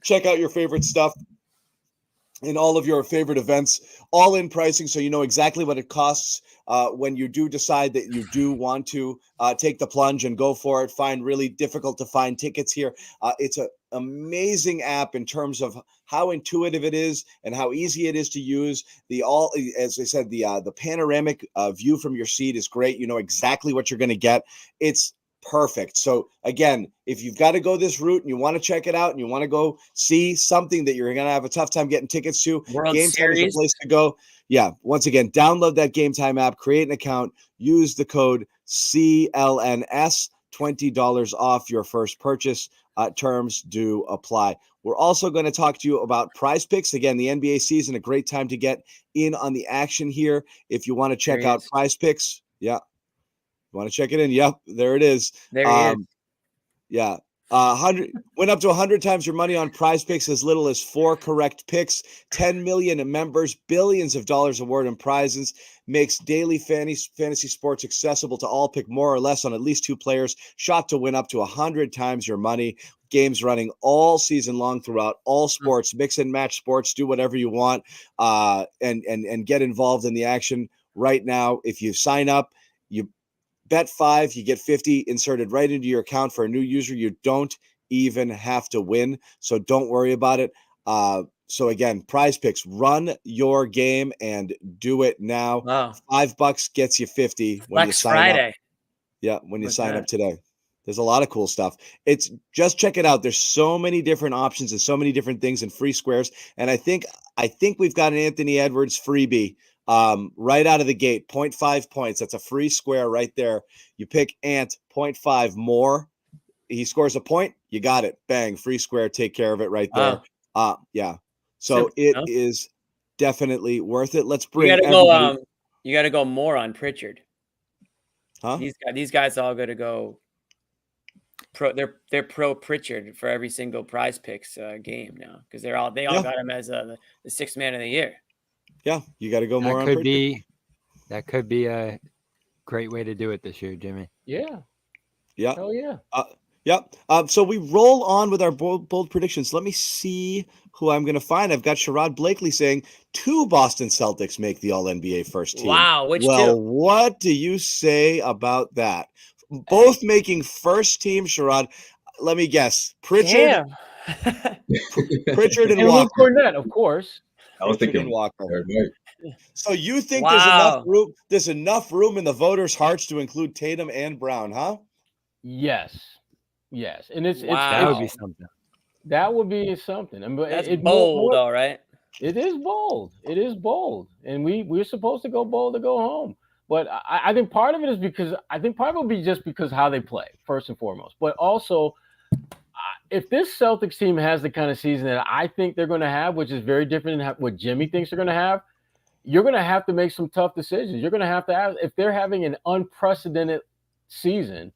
check out your favorite stuff in all of your favorite events, all in pricing. So you know exactly what it costs when you do decide that you do want to take the plunge and go for it. Find really difficult to find tickets here. It's an amazing app in terms of how intuitive it is and how easy it is to use. As I said, the panoramic view from your seat is great. You know exactly what you're going to get. It's perfect. So again, if you've got to go this route and you want to check it out and you want to go see something that you're going to have a tough time getting tickets to, Game Time is the place to go. Yeah. Once again, download that Game Time app, create an account, use the code CLNS, $20 off your first purchase. Terms do apply. We're also going to talk to you about Prize Picks. Again, the NBA season, a great time to get in on the action here. If you want to check out Prize Picks. Yeah. Want to check it in? Yep, there it is.
There it is.
Yeah. 100 went up to 100 times your money on Prize Picks, as little as 4 correct picks. 10 million members, billions of dollars award in prizes, makes daily fantasy sports accessible to all. Pick more or less on at least 2 players. Shot to win up to 100 times your money. Games running all season long throughout all sports. Mix and match sports. Do whatever you want, and get involved in the action right now. If you sign up, you bet $5, you get 50 inserted right into your account. For a new user, you don't even have to win, so don't worry about it. So again, Prize Picks, run your game and do it now.
Wow.
$5 gets you 50 when you sign
Friday.
up. Yeah, when you sign up today. There's a lot of cool stuff. It's just check it out. There's so many different options and so many different things and free squares. And I think we've got an Anthony Edwards freebie. Right out of the gate, 0.5 points. That's a free square right there. You pick Ant 0.5 more. He scores a point. You got it. Bang. Free square. Take care of it right there. Yeah. So it is definitely worth it. Let's bring everybody.
You got to go more on Pritchard.
Huh?
These guys all got to go pro. They're pro Pritchard for every single Prize Picks game now, because they all got him as the 6th man of the year.
Yeah, you got to go more on
Pritchard. That could be a great way to do it this year, Jimmy.
Yeah.
Yeah.
Hell yeah.
Yep. So we roll on with our bold predictions. Let me see who I'm going to find. I've got Sherrod Blakely saying 2 Boston Celtics make the All-NBA first team.
Wow. Which
well,
2?
What do you say about that? Both making first team, Sherrod. Let me guess. Pritchard. Pritchard and Walker.
Luke Cornett, of course.
I was thinking
Walker. So you think
Wow.
there's enough room in the voters' hearts to include Tatum and Brown, huh?
Yes. And it's
that would be something.
That would be something.
That's bold, all right.
It is bold. And we're supposed to go bold to go home. But I think part of it is because will be just because how they play, first and foremost. But also, if this Celtics team has the kind of season that I think they're going to have, which is very different than what Jimmy thinks they're going to have, you're going to have to make some tough decisions. You're going to have, if they're having an unprecedented season,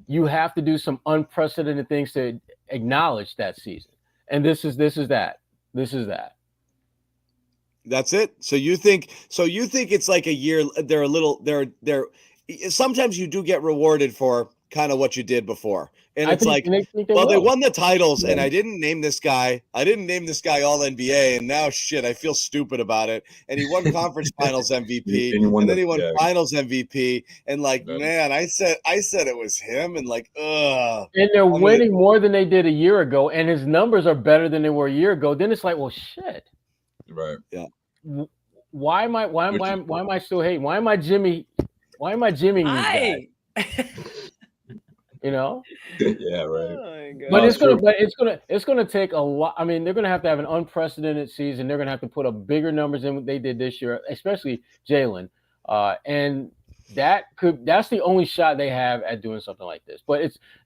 you have to do some unprecedented things to acknowledge that season. And this is that.
That's it. So you think it's like a year. Sometimes you do get rewarded for kind of what you did before. And it's like, they won the titles, and I didn't name this guy all NBA, and now shit, I feel stupid about it. And he won conference finals MVP, and then he won finals MVP, and like, man, I said it was him, and like, ugh.
And they're winning more than they did a year ago, and his numbers are better than they were a year ago. Then it's like, well, shit.
Right.
Yeah.
Why am I still hating? Why am I Jimmy? Why am I Jimmying these guys? You know?
Yeah, right.
Oh, but it's gonna take a lot. I mean, they're gonna have to have an unprecedented season. They're gonna have to put up bigger numbers than what they did this year, especially Jaylen. And that's the only shot they have at doing something like this. But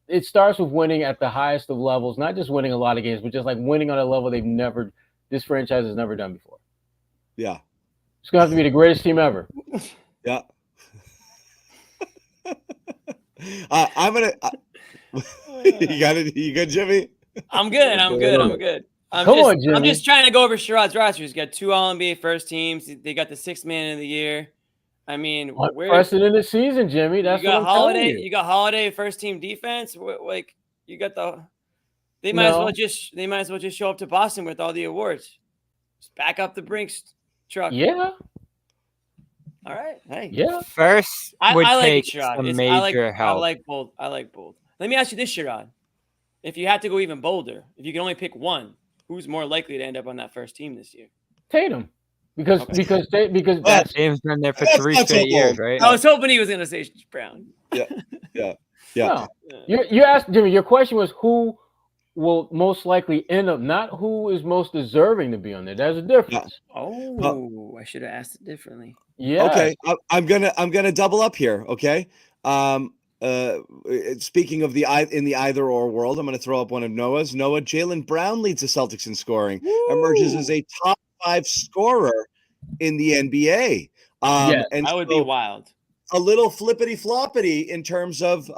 it starts with winning at the highest of levels, not just winning a lot of games, but just like winning on a level this franchise has never done before.
Yeah.
It's gonna have to be the greatest team ever.
Yeah. I'm gonna. You got it. You good, Jimmy?
I'm good. I'm just trying to go over Sherrod's roster. He's got 2 All-NBA first teams. They got the 6th man of the year. I mean,
unprecedented season, Jimmy. That's what I'm telling you.
You got Holiday first team defense. Like you got they might as well just show up to Boston with all the awards. Just back up the Brinks truck.
Yeah.
All right. Hey.
Yeah.
First would take some major help.
I like bold. Let me ask you this, Sherrod. If you had to go even bolder, if you can only pick one, who's more likely to end up on that first team this year?
Tatum. Because
Tatum's been there for 3 straight years, right?
I was hoping he was going to say Brown.
Yeah.
No. You asked Jimmy. Your question was who will most likely end up, not who is most deserving to be on there. There's a difference.
Oh, I should have asked it differently.
Yeah.
Okay. I'm gonna double up here. Okay. Speaking of in the either or world, I'm gonna throw up one of Noah's. Jaylen Brown leads the Celtics in scoring, emerges as a top 5 scorer in the NBA.
And that would be wild.
A little flippity floppity in terms of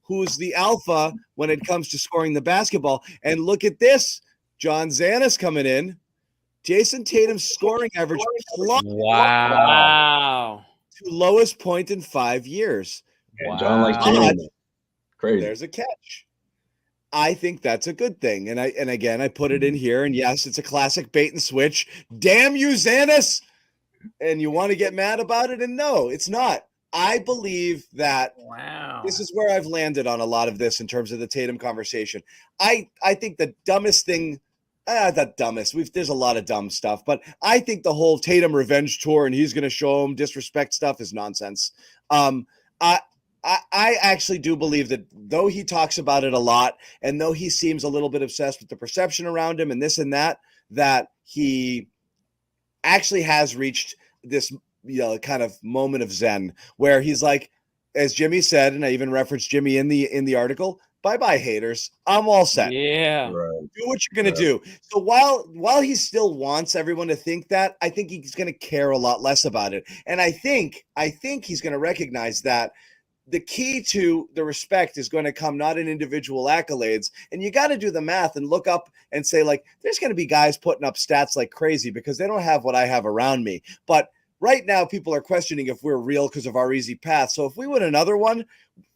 who's the alpha when it comes to scoring the basketball. And look at this, John Zanis coming in. Jayson Tatum's scoring average
wow
to lowest point in 5 years.
Wow. John likes Tatum. Crazy.
There's a catch. I think that's a good thing. And again, I put it in here. And yes, it's a classic bait and switch. Damn you, Zanis. And you want to get mad about it? And no, it's not. I believe that this is where I've landed on a lot of this in terms of the Tatum conversation. I think the dumbest thing, not dumbest, there's a lot of dumb stuff, but I think the whole Tatum revenge tour and he's going to show him disrespect stuff is nonsense. I actually do believe that though he talks about it a lot and though he seems a little bit obsessed with the perception around him and this and that he actually has reached this kind of moment of zen where he's like, as Jimmy said, and I even referenced Jimmy in the article, bye-bye haters. I'm all set.
Yeah.
Right.
Do what you're going to do. So while he still wants everyone to think that, I think he's going to care a lot less about it. And I think he's going to recognize that the key to the respect is going to come not in individual accolades. And you got to do the math and look up and say, like, there's going to be guys putting up stats like crazy because they don't have what I have around me. But right now, people are questioning if we're real because of our easy path. So if we win another one,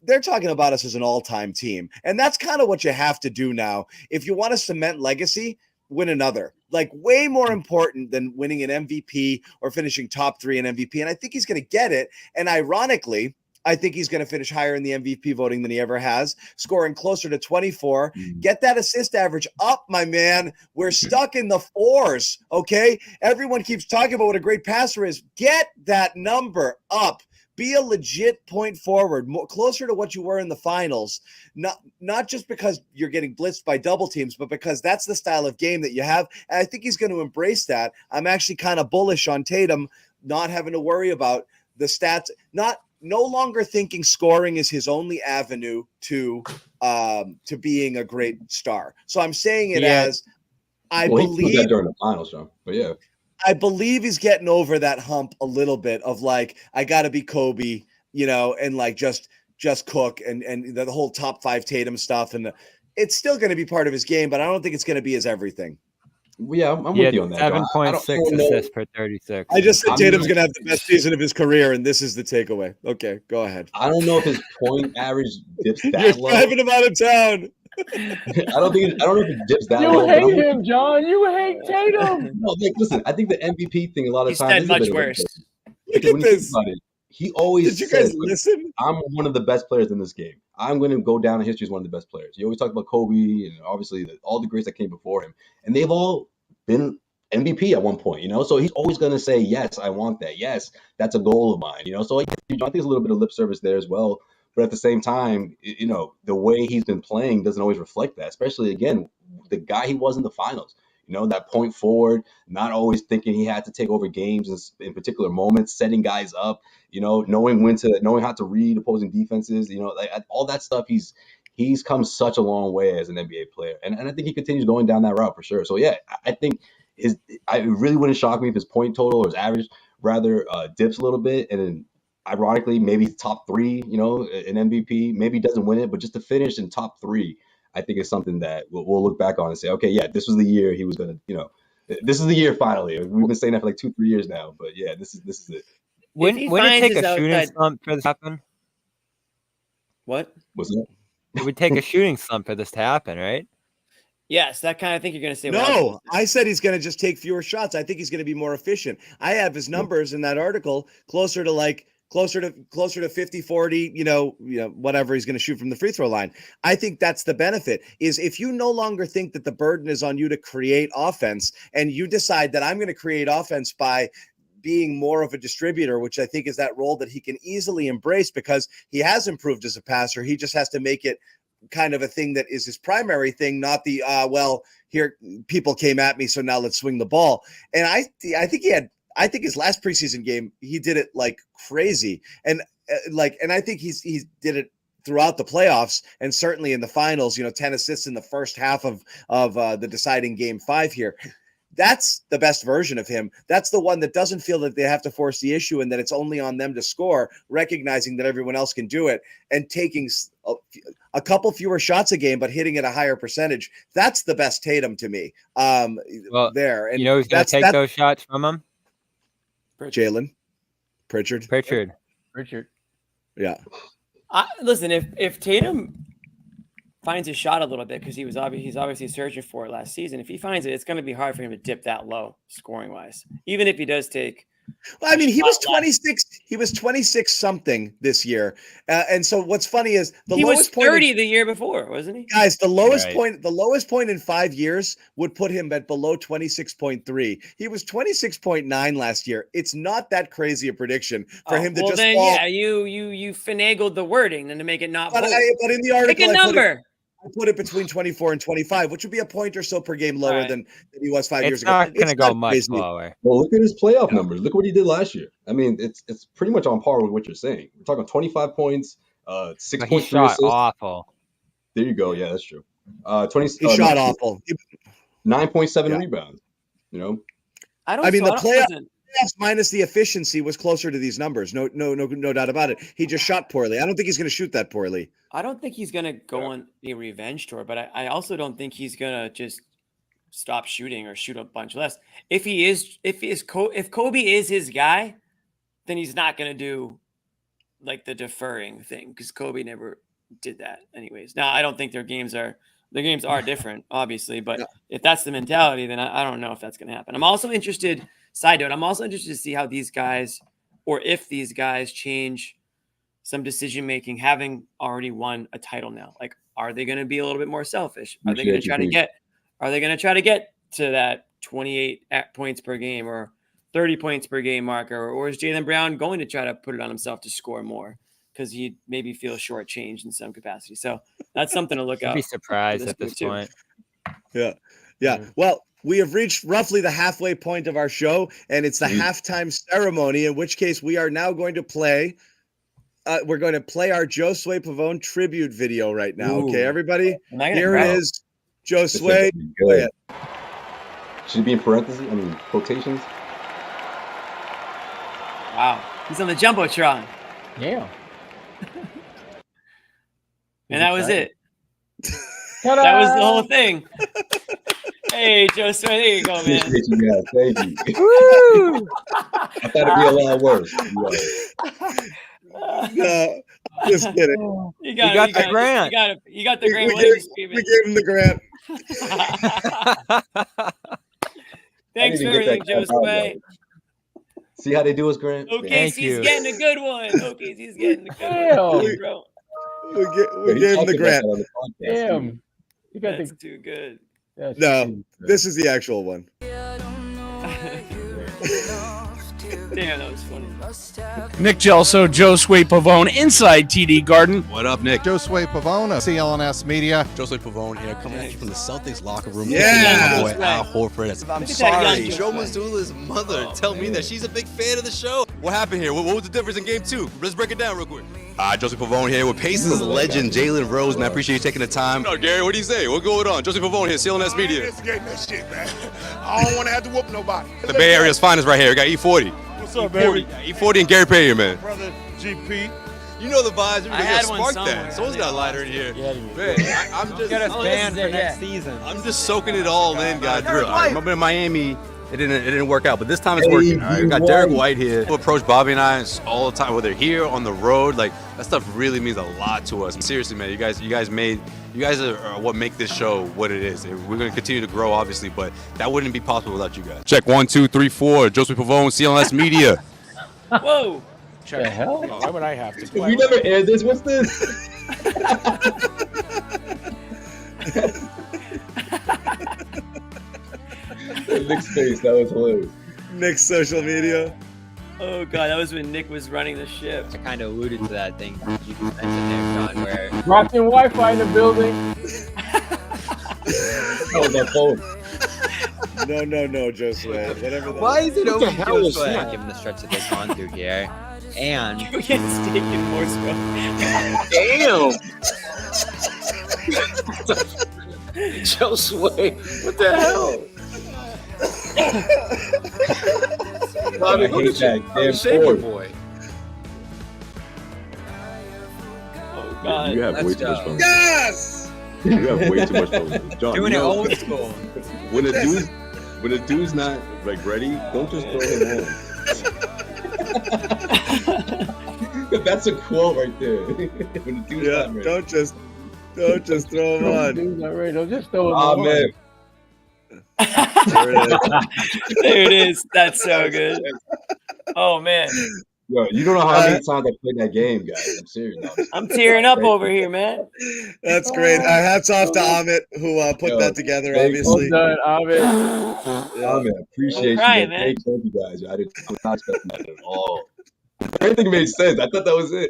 they're talking about us as an all-time team. And that's kind of what you have to do now. If you want to cement legacy, win another. Like, way more important than winning an MVP or finishing top 3 in MVP. And I think he's going to get it. And ironically, I think he's going to finish higher in the MVP voting than he ever has, scoring closer to 24. Get that assist average up, my man. We're stuck in the 4s, okay? Everyone keeps talking about what a great passer is. Get that number up. Be a legit point forward, more closer to what you were in the finals. Not just because you're getting blitzed by double teams, but because that's the style of game that you have. And I think he's going to embrace that. I'm actually kind of bullish on Tatum not having to worry about the stats, not no longer thinking scoring is his only avenue to being a great star. So I'm saying it as I
He proved that
believe
during the finals, John. But yeah,
I believe he's getting over that hump a little bit of like, I got to be Kobe, and like just cook and the whole top 5 Tatum stuff. And it's still going to be part of his game, but I don't think it's going to be his everything.
yeah, I'm with you on that. John.
7.6 assists per 36.
I just said Tatum's going to have the best season of his career, and this is the takeaway. Okay, go ahead.
I don't know if his point average dips that
You're
low.
driving him out of town.
I don't know if it dips that
You
low. but
hate him, John. You hate Tatum.
No, like, listen, I think the MVP thing a lot of
He
times
said
is a bit
much
of a
worse.
joke.
Look
Because
at
when you think
this.
about it, he always
Did you guys
says, like,
listen?
I'm one of the best players in this game. I'm going to go down in history as one of the best players. You always talk about Kobe and obviously all the greats that came before him, and they've all been MVP at one point, So he's always going to say, yes, I want that. Yes, that's a goal of mine, So I think there's a little bit of lip service there as well. But at the same time, the way he's been playing doesn't always reflect that, especially, again, the guy he was in the finals. That point forward, not always thinking he had to take over games in particular moments, setting guys up, knowing how to read opposing defenses, like all that stuff. He's come such a long way as an NBA player. And I think he continues going down that route for sure. So yeah, I think it really wouldn't shock me if his point total or his average rather dips a little bit. And then ironically, maybe top 3, in MVP, maybe doesn't win it, but just to finish in top 3, I think it's something that we'll look back on and say, okay, yeah, this was the year he was going to, this is the year finally. We've been saying that for like 2-3 years now, but yeah, this is it.
Wouldn't it take a shooting slump for this to happen?
What?
What's that?
It would take a shooting slump for this to happen, right?
Yes, that kind of thing you're going to say.
No, I said he's going to just take fewer shots. I think he's going to be more efficient. I have his numbers in that article closer to 50, 40, whatever he's going to shoot from the free throw line. I think that's the benefit is if you no longer think that the burden is on you to create offense and you decide that I'm going to create offense by being more of a distributor, which I think is that role that he can easily embrace because he has improved as a passer. He just has to make it kind of a thing that is his primary thing, not the, here people came at me, so now let's swing the ball. And I think his last preseason game, he did it like crazy. And I think he did it throughout the playoffs and certainly in the finals, 10 assists in the first half of the deciding game 5 here. That's the best version of him. That's the one that doesn't feel that they have to force the issue and that it's only on them to score, recognizing that everyone else can do it and taking a couple fewer shots a game, but hitting at a higher percentage. That's the best Tatum to me. There. And
who's going to take those shots from him?
Jalen. Pritchard. Yeah.
Listen, if Tatum finds his shot a little bit because he's obviously searching for it last season. If he finds it, it's going to be hard for him to dip that low scoring wise. Even if he does take.
Well, I mean, he was 26. He was 26 something this year, and so what's funny is
he was 30 the year before, wasn't he?
Guys, the lowest point in 5 years would put him at below 26.3. He was 26.9 last year. It's not that crazy a prediction for him to just.
Then,
fall.
Yeah, you finagled the wording and to make it not.
But in the article,
pick a number.
I put it between 24 and 25, which would be a point or so per game lower than he was 5 years ago.
It's not going to go much lower.
Well, look at his playoff numbers. Look what he did last year. I mean, it's pretty much on par with what you're saying. We're talking 25 points, 6.3
shot awful.
There you go. Yeah, that's true.
He shot awful.
9.7 rebounds.
The playoffs minus the efficiency was closer to these numbers. No doubt about it. He just shot poorly. I don't think he's going to shoot that poorly.
I don't think he's going to go on a revenge tour, but I also don't think he's going to just stop shooting or shoot a bunch less. If Kobe is his guy, then he's not going to do like the deferring thing because Kobe never did that anyways. Now, I don't think their games are different, obviously, but if that's the mentality, then I don't know if that's going to happen. I'm also interested to see how these guys, or if these guys change some decision-making, having already won a title now. Like, are they going to be a little bit more selfish? Are they going to try to get to that 28 points per game or 30 points per game marker? Or is Jaylen Brown going to try to put it on himself to score more because he maybe feels shortchanged in some capacity? So that's something to look out.
I'd be surprised at this point.
Yeah. Well, we have reached roughly the halfway point of our show, and it's the halftime ceremony, in which case we are now going to play we're going to play our Josue Pavon tribute video right now.
Ooh.
Okay, everybody,
Am I gonna
here
cry?
it is.
This is
Josue.
good. Should it be in parentheses? I mean, quotations.
Wow. He's on the Jumbotron.
Yeah.
And that was it.
Ta-da!
That was the whole thing. Hey, Josue, there you go, man.
Appreciate you guys. Thank you. I thought it'd be a lot worse.
No, just kidding.
You got
the grant.
You got the grant.
We gave him the grant.
Thanks for everything, Josue.
See how they do us, Grant?
OKC's getting a good one. OKC's getting a good one, bro.
We gave him the grant.
Damn. You got
That's too good.
No, this is the actual one.
Damn, that was funny.
Nick Gelso, Josue Pavon, inside TD Garden.
What up, Nick?
Josue Pavon, CLNS Media.
Josue Pavon here, coming at you from the Celtics locker room.
Yeah.
My boy Al Horford. I'm sorry. Joe Mazzulla's mother tell me that she's a big fan of the show. What happened here? What was the difference in game 2? Let's break it down real quick. Josue Pavon here with Pacers legend Jalen Rose, man. I appreciate you taking the time. No, Gary, what do you say? What's going on? Josue Pavon here, CLNS Media.
I'm instigating that shit, man. I don't want to have to whoop nobody.
The Bay Area's finest right here. We got E40.
What's up, baby?
E40 and Gary Payne, man.
Brother GP.
You know the vibes. Everybody
had
got
one
spark
somewhere.
that. Someone's got a lighter in here.
Yeah,
Man, I'm just
Get us banned for next season.
I'm just soaking it all in, guys. I remember in Miami, it didn't work out, but this time it's working. All right? We got Derek White here. People approach Bobby and I all the time, whether here on the road. Like that stuff really means a lot to us. Seriously, man, you guys are what make this show what it is. We're gonna continue to grow, obviously, but that wouldn't be possible without you guys. Check 1, 2, 3, 4. Josue Pavon, CLNS Media.
Whoa.
the hell?
Why would I have to?
We never aired this. What's this? Nick's face, that was hilarious.
Nick's social media.
Oh god, that was when Nick was running the ship.
I kind of alluded to that thing you mentioned there, John, where
Rocking Wi-Fi in the building.
That was my phone.
No, Josue. Whatever.
why is it always
hell was
Josue
that?
given the stretch that they've gone through here? And
You get steak in Morse code.
Damn. Josue, what the hell?
I hate that damn
Shaker
board.
boy.
Oh god.
You have way
Let's
too much
go.
fun.
Yes.
You have way too much fun. John,
doing
you
it
know,
old school.
when a dude's not like ready, don't just throw him on. That's a quote right there. When a dude's
Yeah.
not ready.
Don't just throw him on.
Dude's not ready. Don't just throw it
Ah
on.
man,
There it is.
There it is. That's so good. Oh man.
yo, you don't know how many times I played that game, guys. I'm serious. No,
I'm tearing up over here, man.
That's great. Hats off to Amit who put
Yo,
that together.
thank-
Obviously.
Well done, Ahmed.
Oh, man, appreciate you.
crying,
Man.
man.
Thank you guys. I was not expecting that at all. Everything made sense. I thought that was it.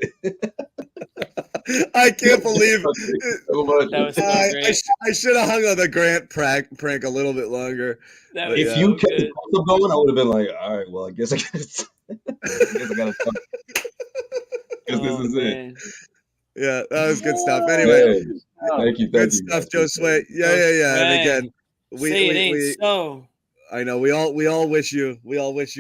I can't believe
So much.
That was so
I
great.
should have hung on the Grant prank a little bit longer.
That was
If
If
so
you kept
good.
the console going, I would have been like, all right, well, I guess I gotta stop. Because this is it.
man.
Yeah, that was good stuff. Anyway,
Yeah. Thank you.
good
Thank you.
stuff,
guys.
Josue. Yeah. And
Right.
again,
Say it ain't
we
so.
I know we all wish you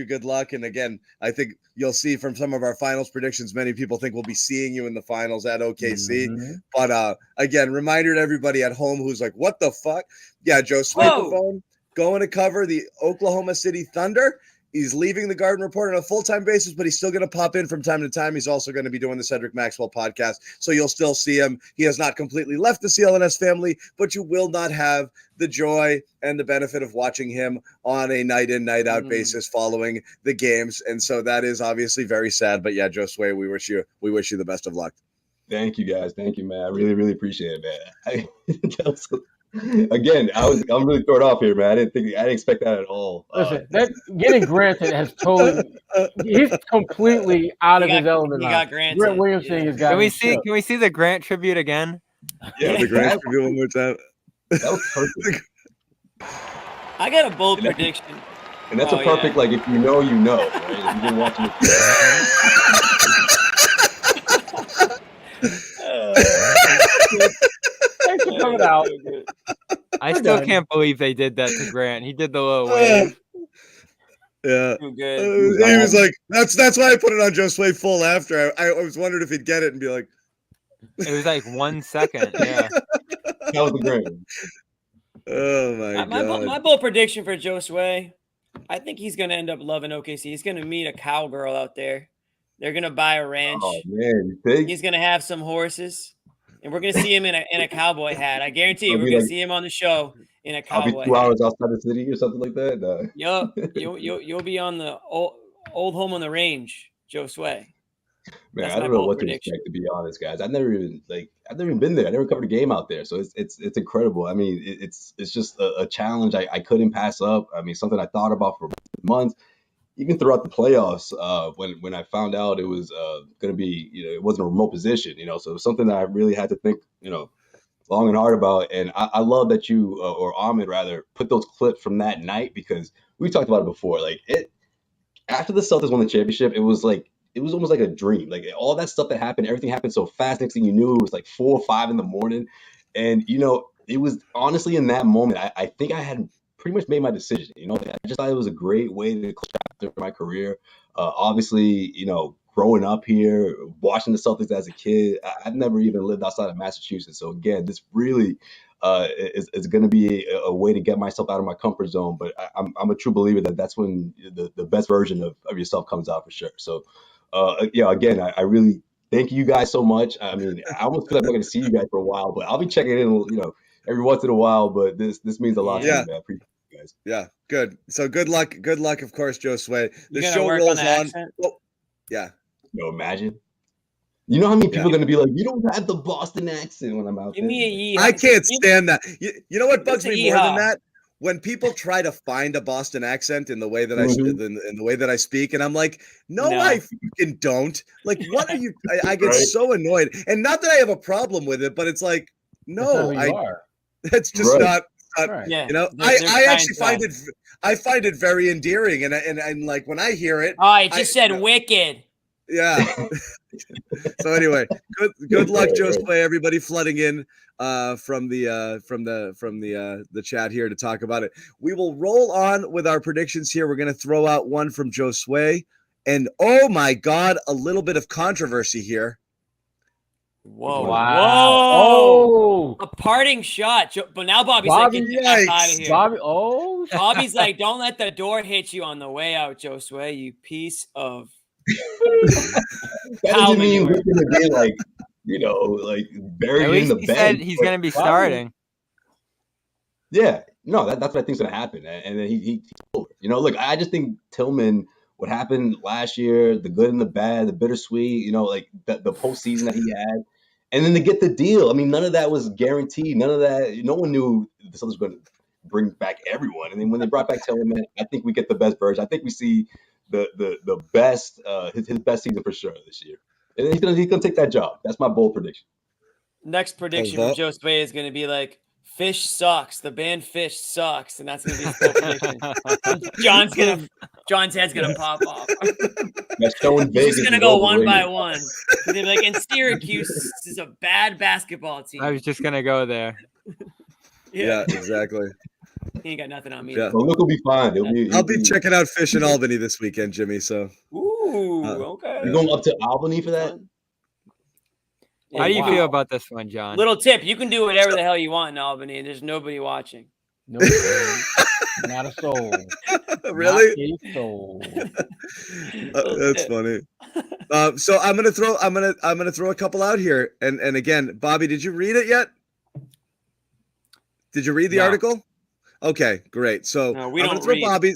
good luck. And again, I think you'll see from some of our finals predictions, many people think we'll be seeing you in the finals at OKC.
Mhm.
But again, reminder to everybody at home who's like, what the fuck? Yeah, Josue
Whoa.
Pavon going to cover the Oklahoma City Thunder. He's leaving the Garden Report on a full-time basis, but he's still going to pop in from time to time. He's also going to be doing the Cedric Maxwell podcast, so you'll still see him. He has not completely left the CLNS family, but you will not have the joy and the benefit of watching him on a night in, night out basis following the games. And so that is obviously very sad. But yeah, Josue, we wish you the best of luck.
Thank you, guys. Thank you, man. I really, really appreciate it, man. Again, I'm really thrown off here, man. I didn't expect that at all.
Listen, that getting granted has totally. He's completely out of
He
his
got-
element.
he
now.
got granted.
Grant Williamson has got.
Can we see the Grant tribute again?
Yeah,
The Grant Tribute one more time.
that was perfect.
I got a bold
And that-
prediction.
And that's
Oh,
a perfect, like, if you know, you know. Right? If you've been watching it.
coming out.
I
We're
still
done.
can't believe they did that to Grant. He did the little wave.
Yeah.
Too good.
He was like, that's why I put it on Josue full after. I was wondering if he'd get it and be like,
It was like 1 second. Yeah.
That was the great one.
oh my God.
My bold prediction for Josue, I think he's going to end up loving OKC. He's going to meet a cowgirl out there. They're going to buy a ranch.
Oh man, you think?
He's going to have some horses. And we're going to see him in a cowboy hat. I guarantee you,
I'll
we're
be
going to
like-
see him on the show in a
I'll be
cowboy
2
hat.
hours outside the city or something like that. No.
Yup. You'll be on the old home on the range, Josue.
Man,
That's
I
my
don't know
bold
what
prediction.
to expect, to be honest, guys. I've never even been there. I never covered a game out there, so it's incredible. I mean, it's just a challenge I couldn't pass up. I mean, something I thought about for months, even throughout the playoffs. When I found out it was going to be, it wasn't a remote position, so it was something that I really had to think, long and hard about. And I love that you or Ahmed rather put those clips from that night, because we talked about it before. Like after the Celtics won the championship, it was almost like a dream. Like all that stuff that happened, everything happened so fast. Next thing you knew, it was like 4 or 5 in the morning. And, it was honestly in that moment, I think I had pretty much made my decision. I just thought it was a great way to close my career. Obviously, growing up here, watching the Celtics as a kid, I've never even lived outside of Massachusetts. So again, this really is going to be a way to get myself out of my comfort zone. But I'm a true believer that that's when the best version of yourself comes out for sure. So, again, I really thank you guys so much. I mean, I almost feel like I'm not going to see you guys for a while, but I'll be checking in, every once in a while. But this means a lot to me, man. I appreciate you guys.
Yeah, good. So good luck, of course, Josue. The
gonna
show
work
rolls
on the accent?
Oh, yeah.
Imagine. You know how many people are going to be like, you don't have the Boston accent when I'm out
Give
there.
me a yeehaw.
I can't stand that. You know what bugs
It's a
me more than
yeehaw.
that? When people try to find a Boston accent in the way that
Mhm.
in the way that I speak, and I'm like, no,
No.
I fucking don't. Like, what are you? I get
Right.
so annoyed, and not that I have a problem with it, but it's like,
That's not
no,
who you are.
that's just
Right.
not.
Right.
Yeah.
I
they're
actually
trying
find
to-
I find it very endearing, and like when I hear it,
Oh, it just said
you know,
wicked.
yeah. So anyway, good luck,
Right,
Josue. Everybody flooding in from the chat here to talk about it. We will roll on with our predictions here. We're going to throw out one from Josue, and oh my God, a little bit of controversy here.
Whoa.
Wow.
Whoa.
Oh,
A parting shot. But now Bobby's
Bobby,
like, get the F out of
yikes.
here.
Bobby. Oh,
Bobby's like, don't let the door hit you on the way out, Josue, you piece of
That
cow
doesn't mean
manure.
we're going to be like, like buried
At
in
least
the
he
bench.
said he's
But-
going to be
Bobby-
starting.
Yeah, no, that's what I think's gonna happen, and then he's over. Look, I just think Tillman, what happened last year, the good and the bad, the bittersweet, like the postseason that he had, and then to get the deal. I mean, none of that was guaranteed. None of that. No one knew the Celtics were going to bring back everyone, and then when they brought back Tillman, I think we get the best version. I think we see the best his best season for sure this year, and he's gonna take that job. That's my bold prediction.
Next prediction from Josue is going to be like, Fish sucks. The band Fish sucks. And that's going to be his bold prediction. John's head's going to pop off.
That show in
He's
Vegas
just going to
is
go one by
overrated.
one. He's going to be like, and Syracuse is a bad basketball team.
I was just going to go there.
Yeah, exactly.
He ain't got nothing on me.
Yeah.
So Luke will be fine.
I'll be checking out Fish in Albany this weekend, Jimmy. So
Ooh, okay.
You going up to Albany for that?
How do you
wow.
feel about this one, John?
Little tip, you can do whatever the hell you want in Albany. There's nobody watching.
no, not a soul.
really,
Not a soul.
that's funny. So I'm gonna throw a couple out here, and again, Bobby, did you read it yet? Did you read the
No.
article? Okay, great. So
No, we
I'm
don't
gonna throw
read.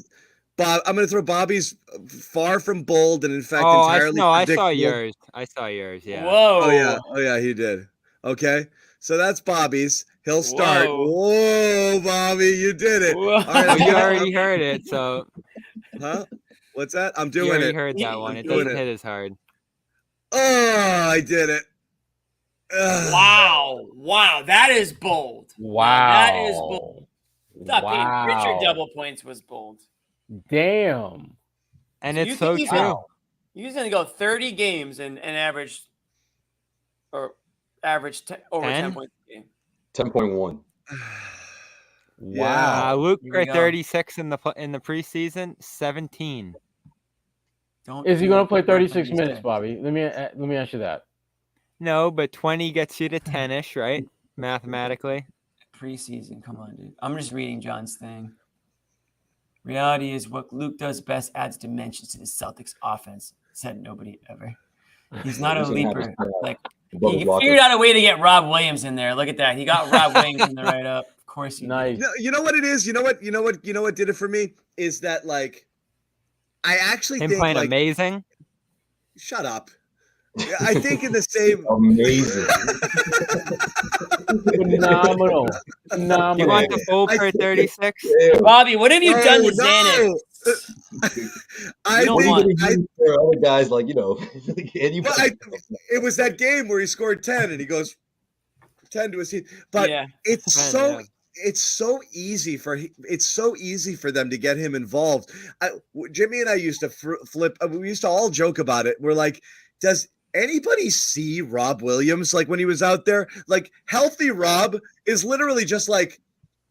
I'm gonna throw Bobby's far from bold and in fact
Oh,
entirely
I saw
predictable.
yours. I saw yours. Yeah.
Whoa.
Oh yeah, he did. Okay, so that's Bobby's. He'll start.
Whoa.
Whoa, Bobby, you did it.
Whoa.
All right,
Oh,
I'm
you
gonna-
already heard it, so
Huh? What's that? I'm
you
doing
already
it.
heard that one. It
doing
doesn't
it.
hit as hard.
Oh, I did it. Ugh.
Wow. That is bold.
Wow.
That is bold. I thought
Wow.
Pritchard double points was bold.
Damn.
And
So
it's
you
so
think
true.
he's He's going to go 30 games and average over 10
10?
points a game.
10.1.
Yeah.
Luke
Here we
for
go.
36 in the preseason, 17.
Don't
Is he
feel
going to play
like
36
these
minutes,
days.
Bobby? Let me ask you that.
No, but 20 gets you to 10ish, right? Mathematically.
Preseason, come on, dude. I'm just reading John's thing. Reality is what Luke does best adds dimensions to the Celtics offense, said nobody ever. He's not a
He's gonna have
leaper.
his-
Like
above
he
his locker.
figured out a way to get Rob Williams in there. Look at that. He got Rob Williams in the write up. Of course he
Nice.
did.
No, you know what it is? You know what did it for me? Is that like I actually
Him
think
playing
like
amazing.
shut up. I think in the same
Amazing.
Phenomenal.
You
Phenomenal.
want the full
I
per
think-
36?
Bobby, what have you done to
no.
Xanax?
I
don't
What are you
want-
gonna use for other guys like anybody?
Well, it was that game where he scored 10 and he goes 10 to his team. But
Yeah.
it's
10,
so
yeah.
it's so easy for them to get him involved. Jimmy and I used to flip. We used to all joke about it. We're like, does anybody see Rob Williams like when he was out there? Like healthy Rob is literally just like,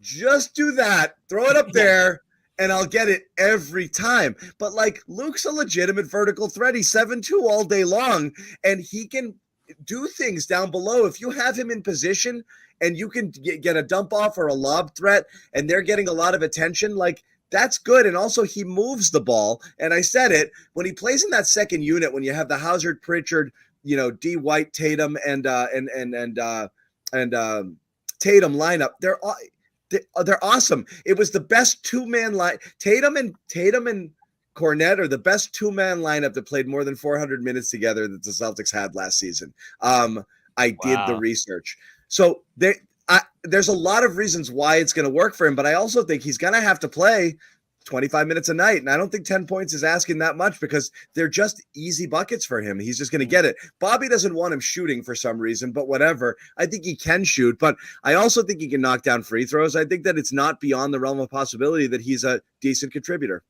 just do that, throw it up there, and I'll get it every time. But like Luke's a legitimate vertical threat. He's 7'2" all day long, and he can do things down below. If you have him in position and you can get a dump off or a lob threat, and they're getting a lot of attention, like that's good. And also he moves the ball. And I said it, when he plays in that second unit, when you have the Hazard, Pritchard, D White, Tatum, and Tatum lineup, they're awesome. It was the best two-man line. Tatum and Cornet are the best two-man lineup that played more than 400 minutes together that the Celtics had last season. I did the research. So there's a lot of reasons why it's going to work for him, but I also think he's going to have to play 25 minutes a night. And I don't think 10 points is asking that much because they're just easy buckets for him. He's just going to get it. Bobby doesn't want him shooting for some reason, but whatever. I think he can shoot, but I also think he can knock down free throws. I think that it's not beyond the realm of possibility that he's a decent contributor.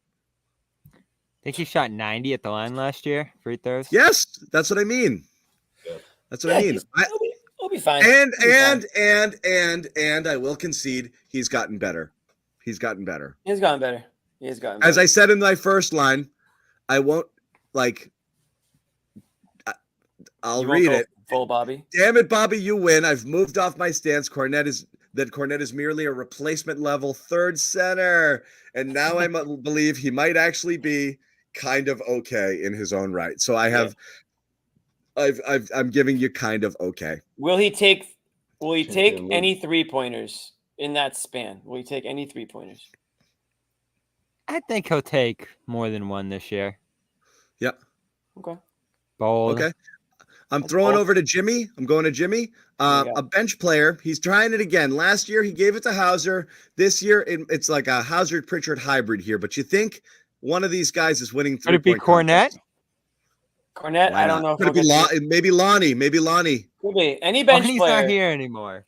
I think he shot 90 at the line last year, free throws.
Yes, that's what I mean. That's what I mean.
He'll be fine.
And I will concede he's gotten better. He's gotten better.
He's gotten better.
As I said in my first line, I won't I'll read it.
Full Bobby.
Damn it, Bobby, you win. I've moved off my stance. Cornet is merely a replacement level third center. And now I believe he might actually be kind of okay in his own right. So I'm giving you kind of okay.
Will he take any 3-pointers in that span? Will he take any 3-pointers?
I think he'll take more than one this year.
Yeah.
Okay.
Bold.
Okay. I'm throwing over to Jimmy. I'm going to Jimmy. A bench player. He's trying it again. Last year, he gave it to Hauser. This year, it's like a Hauser-Pritchard hybrid here. But you think one of these guys is winning 3-point
Could it be Cornet?
Cornet, I don't know.
Could it be maybe Lonnie? Maybe Lonnie.
Could be any bench
He's
player.
not here anymore.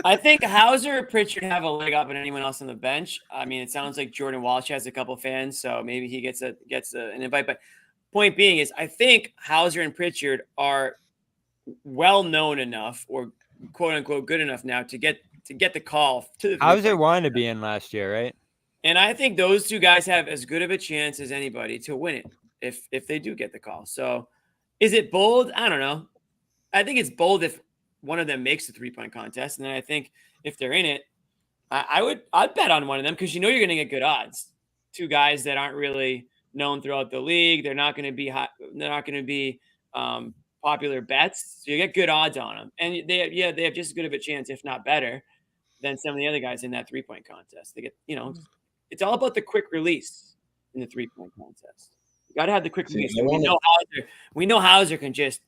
I think Hauser or Pritchard have a leg up on anyone else on the bench. I mean, it sounds like Jordan Walsh has a couple fans, so maybe he gets an invite. But point being is, I think Hauser and Pritchard are well known enough, or quote unquote good enough now to get the call to the.
Hauser wanted to be in last year, right?
And I think those two guys have as good of a chance as anybody to win it if they do get the call. So, is it bold? I don't know. I think it's bold if one of them makes the 3-point contest, and then I think if they're in it, I'd bet on one of them because you're going to get good odds. Two guys that aren't really known throughout the league, they're not going to be hot. They're not going to be popular bets, so you get good odds on them, and they have just as good of a chance, if not better, than some of the other guys in that 3-point contest. They get it's all about the quick release in the 3-point contest. You got to have the quick release. We know Hauser can just.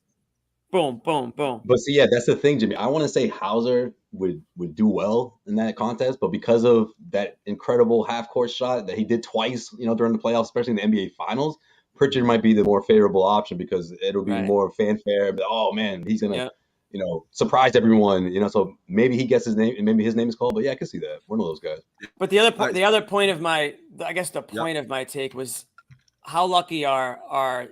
Boom, boom, boom.
But see, that's the thing, Jimmy. I want to say Hauser would do well in that contest, but because of that incredible half-court shot that he did twice, during the playoffs, especially in the NBA Finals, Pritchard might be the more favorable option because it'll be more fanfare. But, oh man, he's gonna, surprise everyone. So maybe he gets his name, and maybe his name is called. But yeah, I can see that. One of those guys.
But the other point of my, of my take was, how lucky are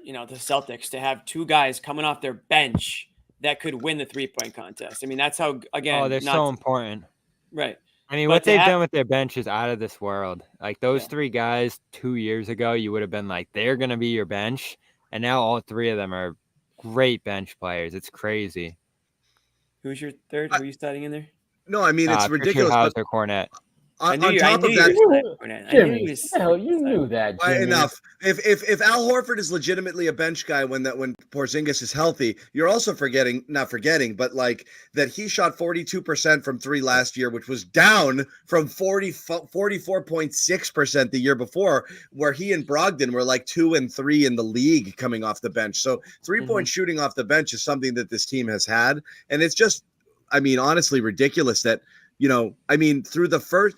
the Celtics to have two guys coming off their bench that could win the 3-point contest. I mean, that's how, again,
Oh, they're so important.
Right.
I mean,
But
what
to
they've
have-
done with their bench is out of this world. Like those 3 guys 2 years ago, you would have been like, they're going to be your bench. And now all 3 of them are great bench players. It's crazy.
Who's your third? Who are you starting in there?
No, I mean, it's
Pritchard,
ridiculous. But
Hauser, Cornette.
on top of that,
Jimmy, hell, you knew that, Jimmy.
Enough. If Al Horford is legitimately a bench guy when Porzingis is healthy, you're also not forgetting, but like that he shot 42% from 3 last year, which was down from 44.6% the year before, where he and Brogdon were like 2 and 3 in the league coming off the bench. So 3-point shooting off the bench is something that this team has had, and it's just, I mean, honestly ridiculous that, through the first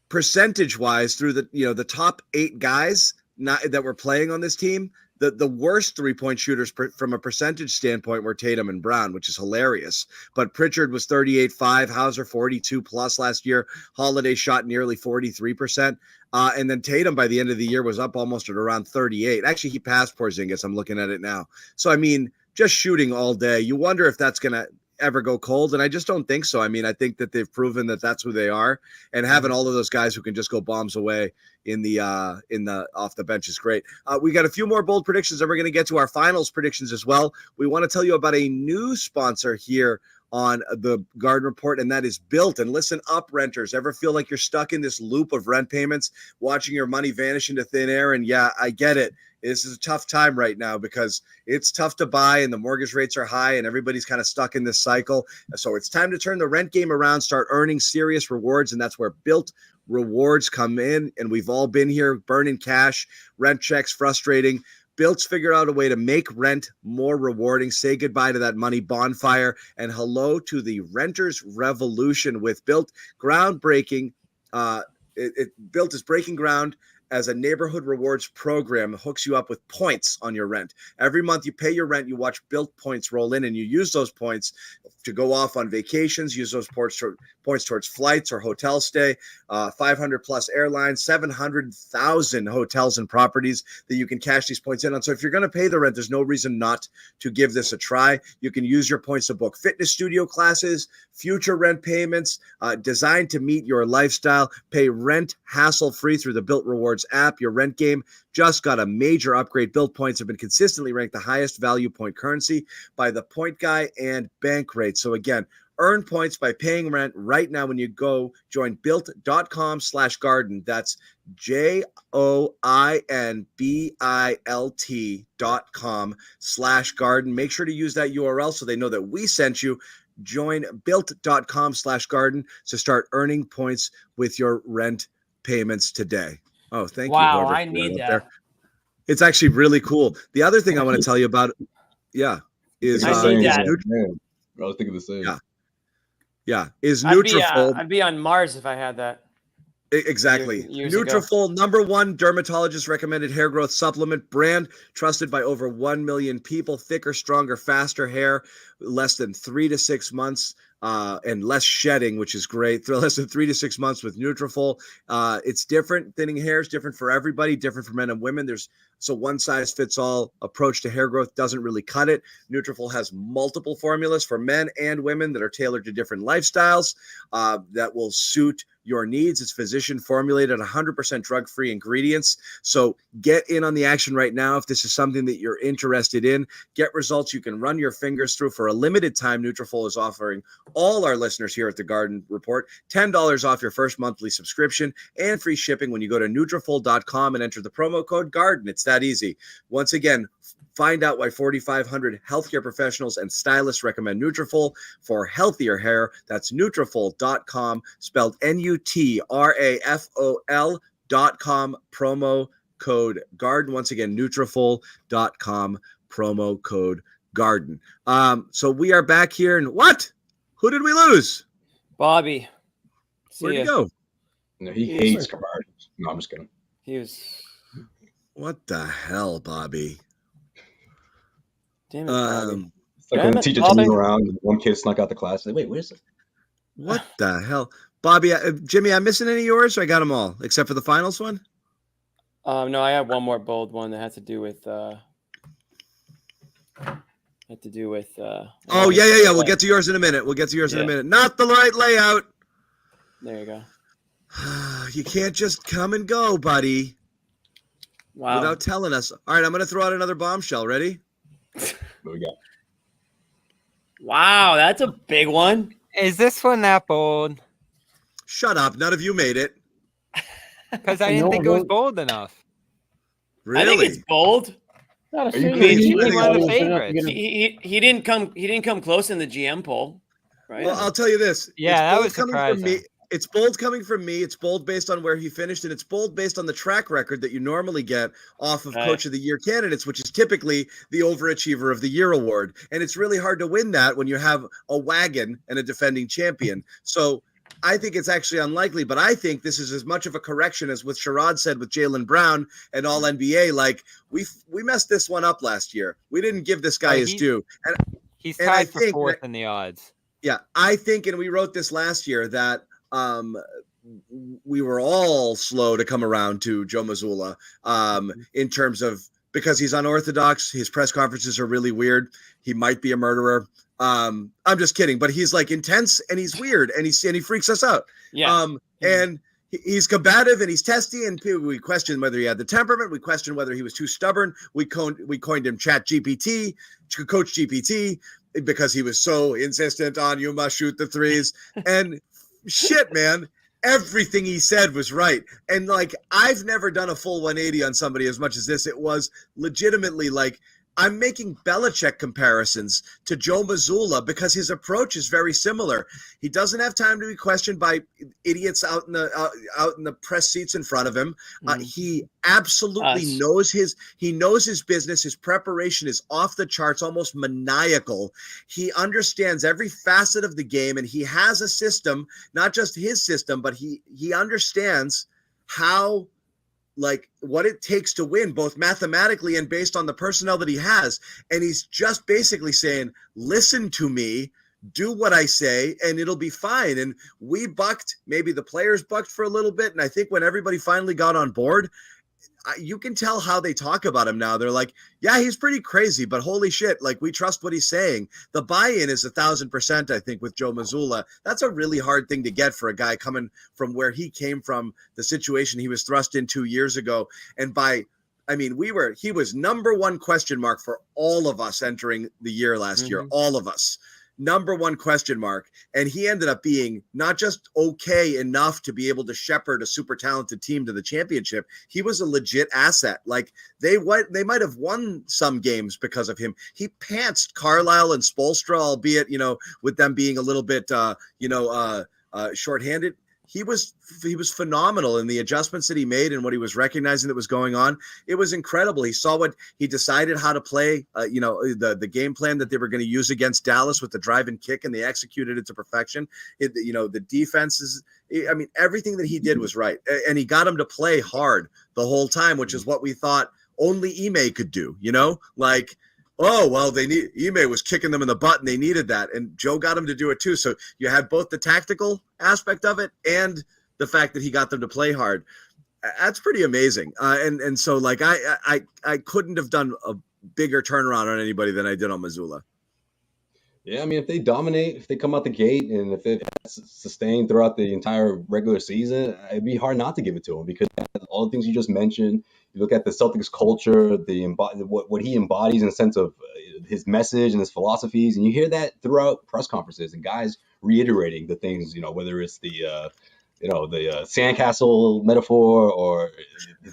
percentage wise, through the top 8 guys that were playing on this team, the worst 3-point shooters from a percentage standpoint were Tatum and Brown, which is hilarious. But Pritchard was 38.5, Hauser 42 plus last year. Holiday shot nearly 43%. And then Tatum by the end of the year was up almost at around 38. Actually, he passed Porzingis. I'm looking at it now. So, I mean, just shooting all day. You wonder if that's going to ever go cold, and I just don't think so. I mean, I think that they've proven that that's who they are, and having all of those guys who can just go bombs away in the off the bench is great. We got a few more bold predictions, and we're going to get to our finals predictions as well. We want to tell you about a new sponsor here on the Garden Report, and that is Built. And listen up, renters. Ever feel like you're stuck in this loop of rent payments, watching your money vanish into thin air? And yeah, I get it. This is a tough time right now because it's tough to buy and the mortgage rates are high and everybody's kind of stuck in this cycle. So it's time to turn the rent game around, start earning serious rewards, and that's where Built rewards come in. And we've all been here, burning cash, rent checks, frustrating. Built's figured out a way to make rent more rewarding. Say goodbye to that money bonfire and hello to the renters revolution with Built. Groundbreaking. Built is breaking ground as a neighborhood rewards program that hooks you up with points on your rent. Every month you pay your rent, you watch Built points roll in, and you use those points to go off on vacations, use those points towards flights or hotel stay, 500 plus airlines, 700,000 hotels and properties that you can cash these points in on. So if you're going to pay the rent, there's no reason not to give this a try. You can use your points to book fitness studio classes, future rent payments, designed to meet your lifestyle. Pay rent hassle-free through the Built Rewards app. Your rent game just got a major upgrade. Built points have been consistently ranked the highest value point currency by the Point Guy and Bankrate. So again, earn points by paying rent right now when you go join built.com/garden. That's JOINBILT.com/garden. Make sure to use that URL so they know that we sent you. Join built.com/garden to start earning points with your rent payments today. Oh, thank you.
Wow, I need that.
There. It's actually really cool. The other thing I want to tell you about, is
I need that.
I was thinking the same.
Yeah, is Nutrafol.
I'd be on Mars if I had that.
Exactly.
Years
Nutrafol, #1 dermatologist recommended hair growth supplement brand, trusted by over 1 million people. Thicker, stronger, faster hair, less than 3 to 6 months, and less shedding, which is great. Less than 3 to 6 months with Nutrafol. It's different. Thinning hair is different for everybody, different for men and women. So one size fits all approach to hair growth doesn't really cut it. Nutrafol has multiple formulas for men and women that are tailored to different lifestyles that will suit your needs. It's physician formulated, 100% drug-free ingredients. So get in on the action right now. If this is something that you're interested in, get results you can run your fingers through. For a limited time, Nutrafol is offering all our listeners here at the Garden Report $10 off your first monthly subscription and free shipping when you go to Nutrafol.com and enter the promo code GARDEN. It's that easy. Once again, find out why 4,500 healthcare professionals and stylists recommend Nutrafol for healthier hair. That's Nutrafol.com, spelled Nutrafol.com, promo code GARDEN. Once again, Nutrafol.com, promo code GARDEN. So we are back here, and what? Who did we lose?
Bobby.
Where'd he go?
No, he hates comparisons. No, I'm just kidding.
He was.
What the hell, Bobby?
Damn it, Bobby.
It's like when the teacher turns around and one kid snuck out the class. Like, wait, where's it?
What the hell? Bobby, Jimmy, I'm missing any of yours, or I got them all, except for the finals one?
No, I have one more bold one that has to do with Had to do with.
Oh yeah. We'll get to yours in a minute. Not the right layout.
There you go.
You can't just come and go, buddy.
Wow.
Without telling us. All right, I'm going to throw out another bombshell. Ready?
What we got?
Wow, that's a big one.
Is this one that bold?
Shut up. None of you made it.
Because I didn't think it was bold enough.
Really?
I think it's bold.
Not a
Are you
single
crazy?
team
He's one of the
is enough to
favorites.
get him-
He didn't come. He didn't come close in the GM poll, right?
Well, I'll tell you this.
Yeah, that was
coming from me.
surprising.
It's bold coming from me. It's bold based on where he finished, and it's bold based on the track record that you normally get off of
Right.
Coach of the Year candidates, which is typically the Overachiever of the Year award. And it's really hard to win that when you have a wagon and a defending champion. So I think it's actually unlikely, but I think this is as much of a correction as what Sherrod said with Jaylen Brown and All NBA. Like we messed this one up last year. We didn't give this guy his due.
He's
and I
tied for
think
fourth in the odds.
Yeah, I think, and we wrote this last year, that we were all slow to come around to Joe Mazzulla in terms of, because he's unorthodox. His press conferences are really weird. He might be a murderer. I'm just kidding, but he's like intense and he's weird and he freaks us out.
Yeah.
And he's combative and he's testy, and we questioned whether he had the temperament. We questioned whether he was too stubborn. We coined him Chat GPT, Coach GPT, because he was so insistent on you must shoot the threes. And shit, man, everything he said was right. And like, I've never done a full 180 on somebody as much as this. It was legitimately like, I'm making Belichick comparisons to Joe Mazzulla because his approach is very similar. He doesn't have time to be questioned by idiots out in the press seats in front of him. He absolutely knows his business. His preparation is off the charts, almost maniacal. He understands every facet of the game, and he has a system, not just his system, but he understands how, like, what it takes to win, both mathematically and based on the personnel that he has. And he's just basically saying, listen to me, do what I say, and it'll be fine. And we bucked, maybe the players bucked for a little bit. And I think when everybody finally got on board, you can tell how they talk about him now. They're like, yeah, he's pretty crazy, but holy shit, like, we trust what he's saying. The buy-in is 1,000%, I think, with Joe Mazzulla. That's a really hard thing to get for a guy coming from where he came from, the situation he was thrust in 2 years ago. And he was number one question mark for all of us entering the year last year, all of us. Number one question mark. And he ended up being not just okay enough to be able to shepherd a super talented team to the championship. He was a legit asset. Like, they might have won some games because of him. He pantsed Carlisle and Spoelstra, albeit, with them being a little bit, shorthanded. He was phenomenal in the adjustments that he made and what he was recognizing that was going on. It was incredible. He saw what he decided how to play, the game plan that they were going to use against Dallas with the drive and kick, and they executed it to perfection. The defenses, everything that he did was right. And he got him to play hard the whole time, which is what we thought only Ime could do, oh, well, Ime was kicking them in the butt and they needed that. And Joe got him to do it too. So you had both the tactical aspect of it and the fact that he got them to play hard. That's pretty amazing. And so, like, I couldn't have done a bigger turnaround on anybody than I did on Mazzulla.
Yeah, if they dominate, if they come out the gate, and if it's sustained throughout the entire regular season, it'd be hard not to give it to him, because all the things you just mentioned. You look at the Celtics culture, what he embodies in the sense of his message and his philosophies, and you hear that throughout press conferences and guys reiterating the things, whether it's the sandcastle metaphor, or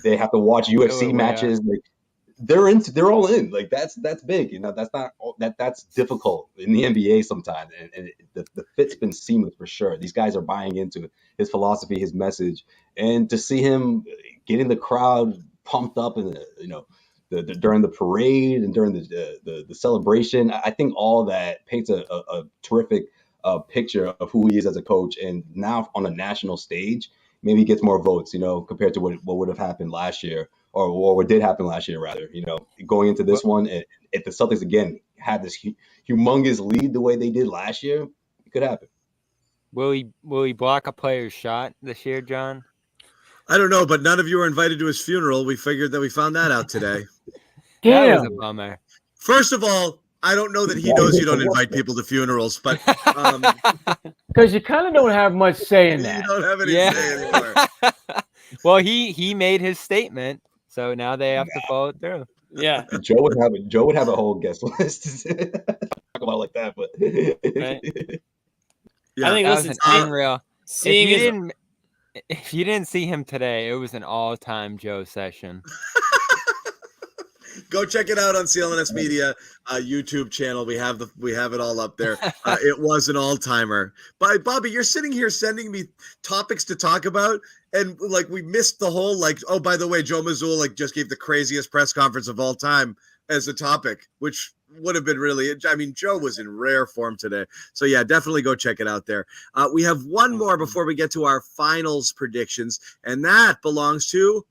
they have to watch UFC matches. Like, they're all in. Like, that's big. That's difficult in the NBA sometimes, and the fit's been seamless for sure. These guys are buying into his philosophy, his message, and to see him getting the crowd pumped up and during the parade and during the celebration, I think all that paints a terrific picture of who he is as a coach. And now on a national stage, maybe he gets more votes, compared to what would have happened last year, or what did happen last year, rather. Going into this one, if the Celtics again had this humongous lead the way they did last year, it could happen.
Will he block a player's shot this year, John?
I don't know, but none of you were invited to his funeral. We found that out today.
That was a bummer.
First of all, I don't know that he knows you don't invite people to funerals, but
Because you kind of don't have much say in
you
that.
don't have any say anymore.
Well, he made his statement, so now they have to follow it through.
Yeah.
Joe would have a whole guest list. Talk about it like that, but
Right.
Yeah.
I think,
That
listen,
was an unreal.
seeing
If you didn't see him today, it was an all-time Joe session.
Go check it out on CLNS Media YouTube channel. We have it all up there. It was an all-timer. But Bobby, you're sitting here sending me topics to talk about, and like we missed the whole oh, by the way, Joe Mazzulla just gave the craziest press conference of all time as a topic, which would have been really. I mean, Joe was in rare form today. So yeah, definitely go check it out there. We have one more before we get to our finals predictions, and that belongs to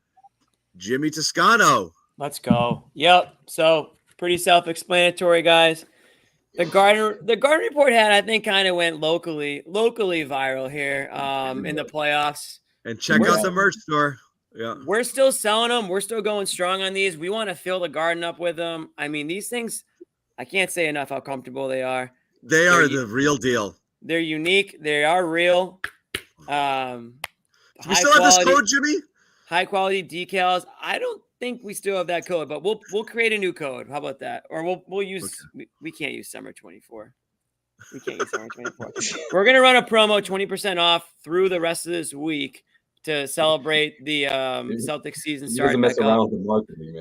Jimmy Tuscano.
Let's go. Yep. So pretty self-explanatory, guys. The Garden Report hat, I think, kind of went locally viral here in the playoffs.
And check out the merch store. Yeah.
We're still selling them. We're still going strong on these. We want to fill the garden up with them. I mean, these things, I can't say enough how comfortable they are.
They are the real deal.
They're unique. They are real.
We still have this code, Jimmy?
High quality decals. I don't think we still have that code, but we'll create a new code. How about that? Or we'll use we can't use summer 24. We can't use summer 24. We're gonna run a promo 20% off through the rest of this week to celebrate the Celtics season starting back up.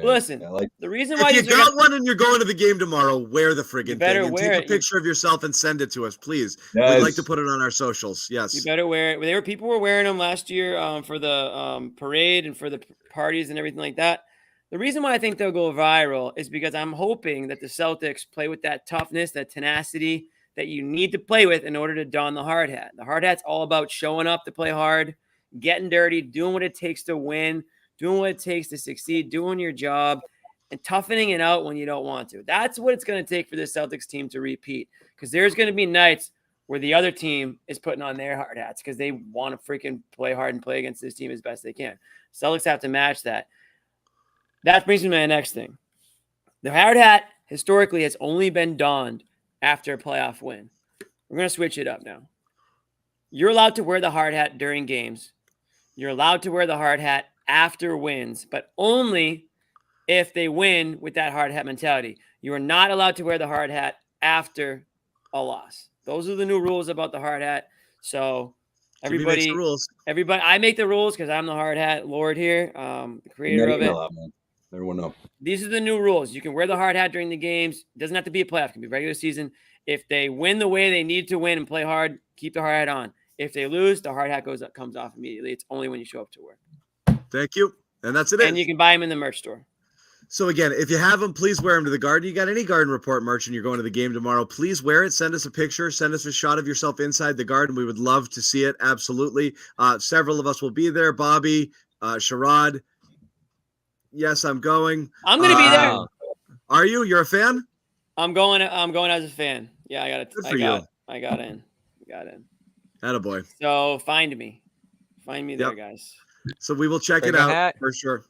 Listen, the reason why
if you got one and you're going to the game tomorrow, wear the friggin' thing and take a picture of yourself and send it to us, please. Yes. We'd like to put it on our socials. Yes,
you better wear it. People were wearing them last year for the parade and for the parties and everything like that. The reason why I think they'll go viral is because I'm hoping that the Celtics play with that toughness, that tenacity that you need to play with in order to don the hard hat. The hard hat's all about showing up to play hard, getting dirty, doing what it takes to win, doing what it takes to succeed, doing your job, and toughening it out when you don't want to. That's what it's going to take for the Celtics team to repeat, because there's going to be nights where the other team is putting on their hard hats because they want to freaking play hard and play against this team as best they can. Celtics have to match that. That brings me to my next thing. The hard hat historically has only been donned after a playoff win. We're going to switch it up now. You're allowed to wear the hard hat during games. You're allowed to wear the hard hat after wins, but only if they win with that hard hat mentality. You are not allowed to wear the hard hat after a loss. Those are the new rules about the hard hat. So everybody, I make the rules because I'm the hard hat lord here, the creator of it.
Everyone know.
These are the new rules. You can wear the hard hat during the games. It doesn't have to be a playoff. It can be regular season. If they win the way they need to win and play hard, keep the hard hat on. If they lose, the hard hat comes off immediately. It's only when you show up to work.
Thank you. And that's it.
And you can buy them in the merch store.
So again, if you have them, please wear them to the garden. You got any Garden Report merch and you're going to the game tomorrow, please wear it. Send us a picture. Send us a shot of yourself inside the garden. We would love to see it. Absolutely. Several of us will be there. Bobby, Sherrod. Yes, I'm going.
I'm going to be there.
Are you? You're a fan?
I'm going as a fan. Yeah, I got it. I got in.
Attaboy.
So find me there, guys.
So we will check it out for sure.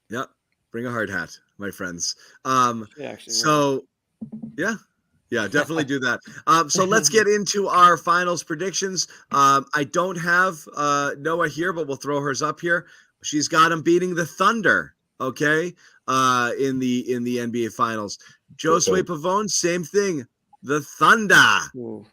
Yep. Bring a hard hat, my friends. Yeah, definitely do that. So let's get into our finals predictions. I don't have Noah here, but we'll throw hers up here. She's got him beating the Thunder, okay, in the NBA Finals. Josue Pavon, same thing. The Thunder.
Ooh.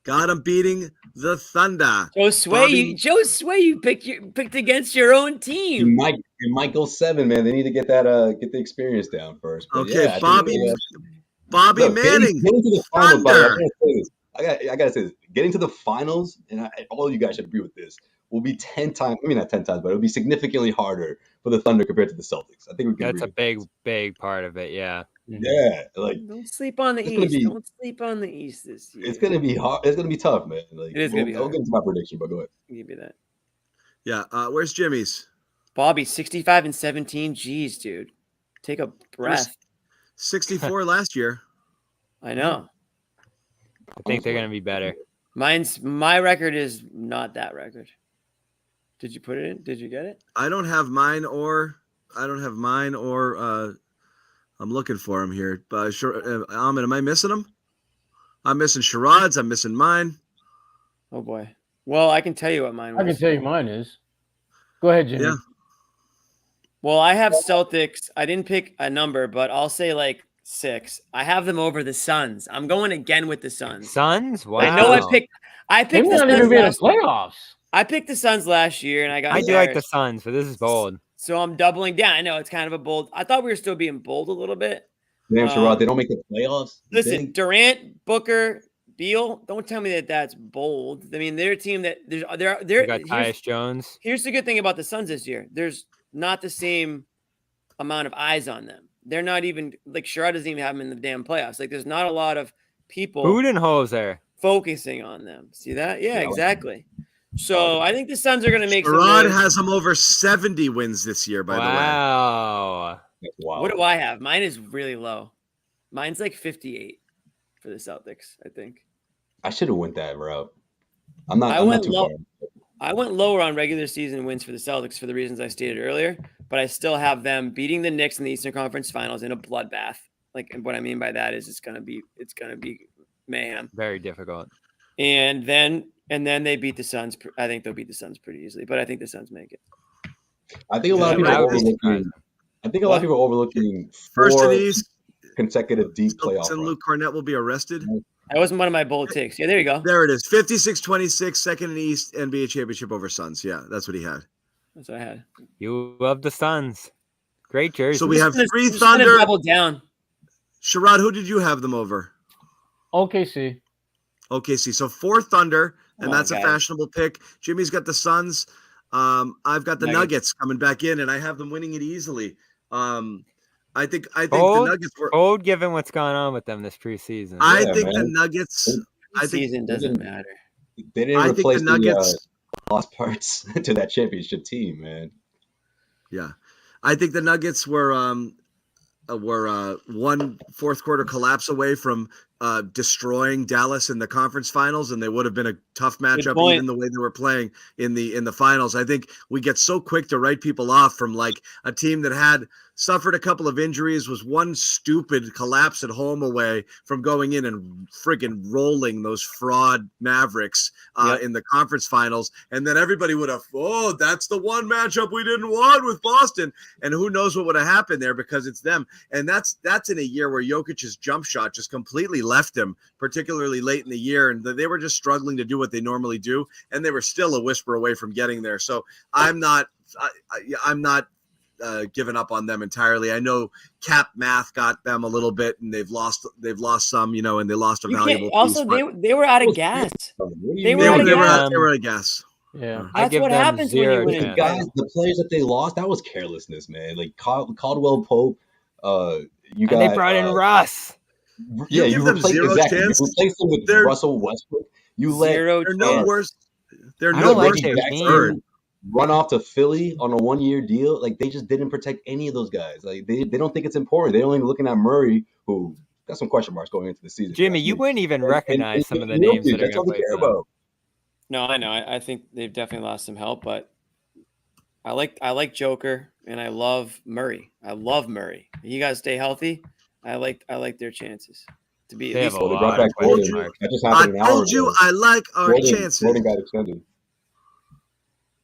Got him beating the Thunder.
Josue, you picked against your own team.
It might go 7, man. They need to get that get the experience down first. But
okay,
yeah,
Bobby Manning.
Getting to the finals, I gotta say this. Getting to the finals, and all you guys should agree with this, will be 10 times. I mean, not 10 times, but it'll be significantly harder for the Thunder compared to the Celtics. I think we can.
That's a big part of it. Yeah.
Yeah.
Don't sleep on the East. Don't sleep on the East this year.
It's gonna be hard. It's gonna be tough, man.
It is gonna be hard.
I'll get into my prediction, but go ahead.
Give me that.
Yeah. Where's Jimmy's?
Bobby, 65-17. Jeez, dude. Take a breath.
64 last year.
I know.
I think they're gonna be better.
My record is not that record. Did you put it in? Did you get it?
I don't have mine or I'm looking for him here. Ahmed, am I missing him? I'm missing Sherrod's. I'm missing mine.
Oh boy. Well, I can tell you what mine was.
I can tell you mine is. Go ahead, Jimmy.
Yeah.
Well, I have Celtics. I didn't pick a number, but I'll say like 6. I have them over the Suns. I'm going again with the Suns.
Suns? Wow.
I know I
They
picked the
might not even
Suns
be in the
last
playoffs.
I picked the Suns last year, and I got
I do like the
embarrassed.
Suns, but this is bold.
So I'm doubling down. I know it's kind of a bold. I thought we were still being bold a little bit.
Damn, Sherrod, they don't make the playoffs. You
Listen,
think?
Durant, Booker, Beal. Don't tell me that that's bold. I mean, they're a team that
You
they're
got Tyus Jones.
Here's the good thing about the Suns this year. There's not the same amount of eyes on them. They're not even like Sherrod doesn't even have them in the damn playoffs. Like there's not a lot of people
Budenholzer
focusing on them. See that? Yeah, exactly. So I think the Suns are going to make some
Sherrod
noise.
has them over 70 wins this year, by the way.
Wow.
Wow.
What do I have? Mine is really low. Mine's like 58 for the Celtics, I think.
I should have went that route. I'm not too
low.
far.
I went lower on regular season wins for the Celtics for the reasons I stated earlier, but I still have them beating the Knicks in the Eastern Conference Finals in a bloodbath. Like, and what I mean by that is it's gonna be mayhem.
Very difficult.
And then they beat the Suns. I think they'll beat the Suns pretty easily, but I think the Suns make it.
I think a lot of people are overlooking. I think a lot of people are overlooking
First in
4
the East,
consecutive deep playoff
and
runs.
Luke Cornett will be arrested.
That wasn't one of my bold takes. Yeah, there you go.
There it is. 56-26, second in the East, NBA championship over Suns. Yeah, that's what he had.
That's what I had.
You love the Suns. Great jersey.
So we have 3
I'm just gonna
Thunder.
double down.
Sherrod, who did you have them over?
OKC.
OKC. So 4 Thunder, and
Oh,
that's a
God.
fashionable pick. Jimmy's got the Suns. I've got the Nuggets coming back in, and I have them winning it easily. I think
bold,
the Nuggets were
bold given what's going on with them this preseason.
I think the Nuggets. I think
Season doesn't matter.
They didn't
I think
replace
the Nuggets.
lost parts to that championship team, man.
Yeah, I think the Nuggets were one fourth quarter collapse away from destroying Dallas in the conference finals, and they would have been a tough matchup
point.
even the way they were playing in the finals. I think we get so quick to write people off from like a team that had suffered a couple of injuries, was one stupid collapse at home away from going in and friggin' rolling those fraud Mavericks in the conference finals. And then everybody would have, that's the one matchup we didn't want with Boston. And who knows what would have happened there because it's them. And that's in a year where Jokic's jump shot just completely left him, particularly late in the year. And they were just struggling to do what they normally do. And they were still a whisper away from getting there. So I'm not given up on them entirely. I know cap math got them a little bit, and they've lost some, and they lost a valuable piece.
Also, they were out of gas. They were
out of gas.
Yeah,
that's what happens when you win.
Guys, the players that they lost, that was carelessness, man. Like Caldwell Pope, you got.
And they brought in Russ.
Yeah, you
them
replaced
zero
exactly.
chance.
You replaced them with Russell Westbrook. You let
They're
no worse. They're
I
no
don't like
worse
their
than
team.
third.
run off to Philly on a 1-year deal. Like, they just didn't protect any of those guys. Like, they don't think it's important. They're only looking at Murray, who got some question marks going into the season.
Jimmy, you wouldn't even recognize some of the names that are going to play for them.
No, I know. I think they've definitely lost some help, but I like Joker and I love Murray. I love Murray. You guys stay healthy. I like their chances to be.
They
At
have
least
a lot of question marks.
I told you I like our chances.
Gordon got extended.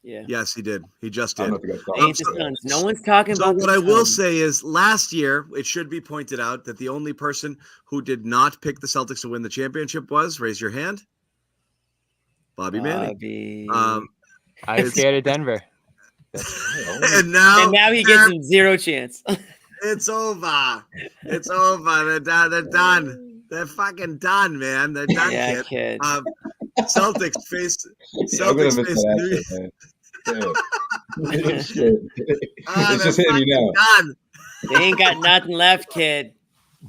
Yeah.
Yes, he did. He just did.
Ain't the Suns. No one's talking
So
about.
what I will say is, last year it should be pointed out that the only person who did not pick the Celtics to win the championship was, raise your hand, Bobby Manning.
I was scared of Denver.
And now
he gets him zero chance.
It's over. It's over. They're done. They're fucking done, man. They're done.
Yeah,
kid.
kid.
Celtics face.
Celtics face. It's just hitting me now.
Done.
They ain't got nothing left, kid.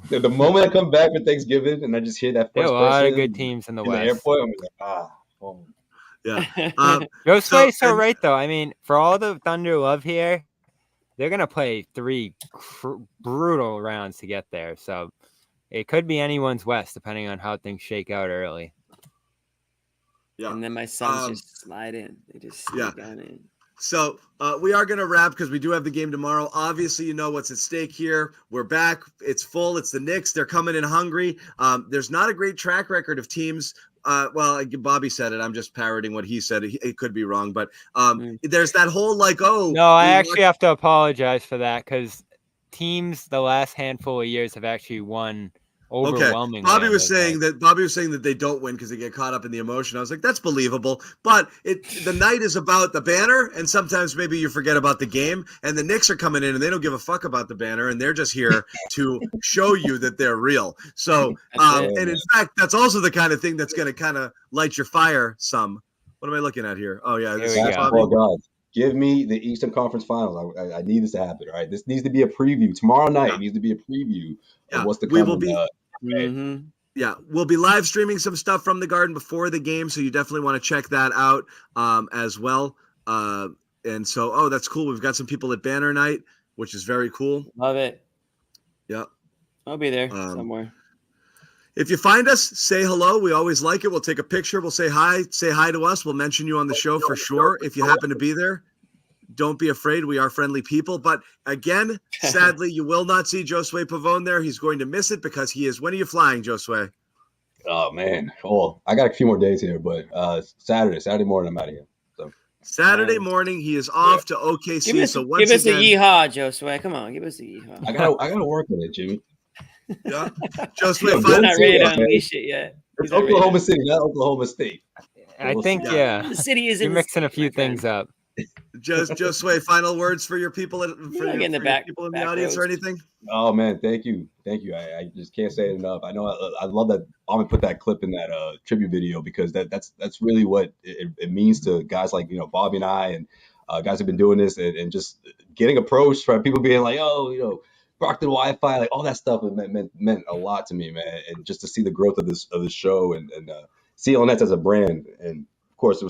The moment I come back for Thanksgiving and I just hear that
There
first
are a lot of
person
good teams in the
in
West.
the airport, I'm like, oh.
Yeah.
Josue's so right, though. I mean, for all the Thunder love here, they're going to play 3 brutal rounds to get there. So it could be anyone's West, depending on how things shake out early.
Yeah.
And then my Suns just slide in. They just sneak on in.
So we are going to wrap because we do have the game tomorrow. Obviously, you know what's at stake here. We're back. It's full. It's the Knicks. They're coming in hungry. There's not a great track record of teams. Well, Bobby said it. I'm just parroting what he said. It could be wrong, but there's that whole
No, I actually have to apologize for that because teams the last handful of years have actually won overwhelmingly.
Bobby was saying that they don't win because they get caught up in the emotion. I was like, that's believable. But the night is about the banner, and sometimes maybe you forget about the game. And the Knicks are coming in, and they don't give a fuck about the banner, and they're just here to show you that they're real. So, and in fact, that's also the kind of thing that's going to kind of light your fire some. What am I looking at here? Oh yeah, this is
basketball gods. Give me the Eastern Conference Finals. I need this to happen. All right, this needs to be a preview tomorrow night. It needs to be a preview of what's to come.
We will be. Yeah, we'll be live streaming some stuff from the Garden before the game, so you definitely want to check that out as well. And so, that's cool. We've got some people at Banner Night, which is very cool.
Love it.
Yeah,
I'll be there somewhere.
If you find us, say hello. We always like it. We'll take a picture. We'll say hi. Say hi to us. We'll mention you on the show for sure. If you happen to be there, don't be afraid. We are friendly people. But again, sadly, you will not see Josue Pavon there. He's going to miss it because he is. When are you flying, Josue?
Oh, man. Well, I got a few more days here, but Saturday morning, I'm out of here. So
Saturday morning, he is off to OKC.
Give us a yeehaw, Josue. Come on, give us a yeehaw.
I gotta work on it, Jimmy.
Yeah, Josue,
he's not ready to unleash it yet.
It's Oklahoma City, not Oklahoma State.
I think, the
city is
you're mixing a few things up.
Josue, final words for your people people in the audience or anything?
Oh man, thank you. I just can't say it enough. I know I love that. I'm gonna put that clip in that tribute video because that's really what it means to guys like Bobby and I and guys who've been doing this and just getting approached by people being like, Brockton Wi-Fi, like all that stuff meant a lot to me, man. And just to see the growth of this show and CLNS as a brand, and of course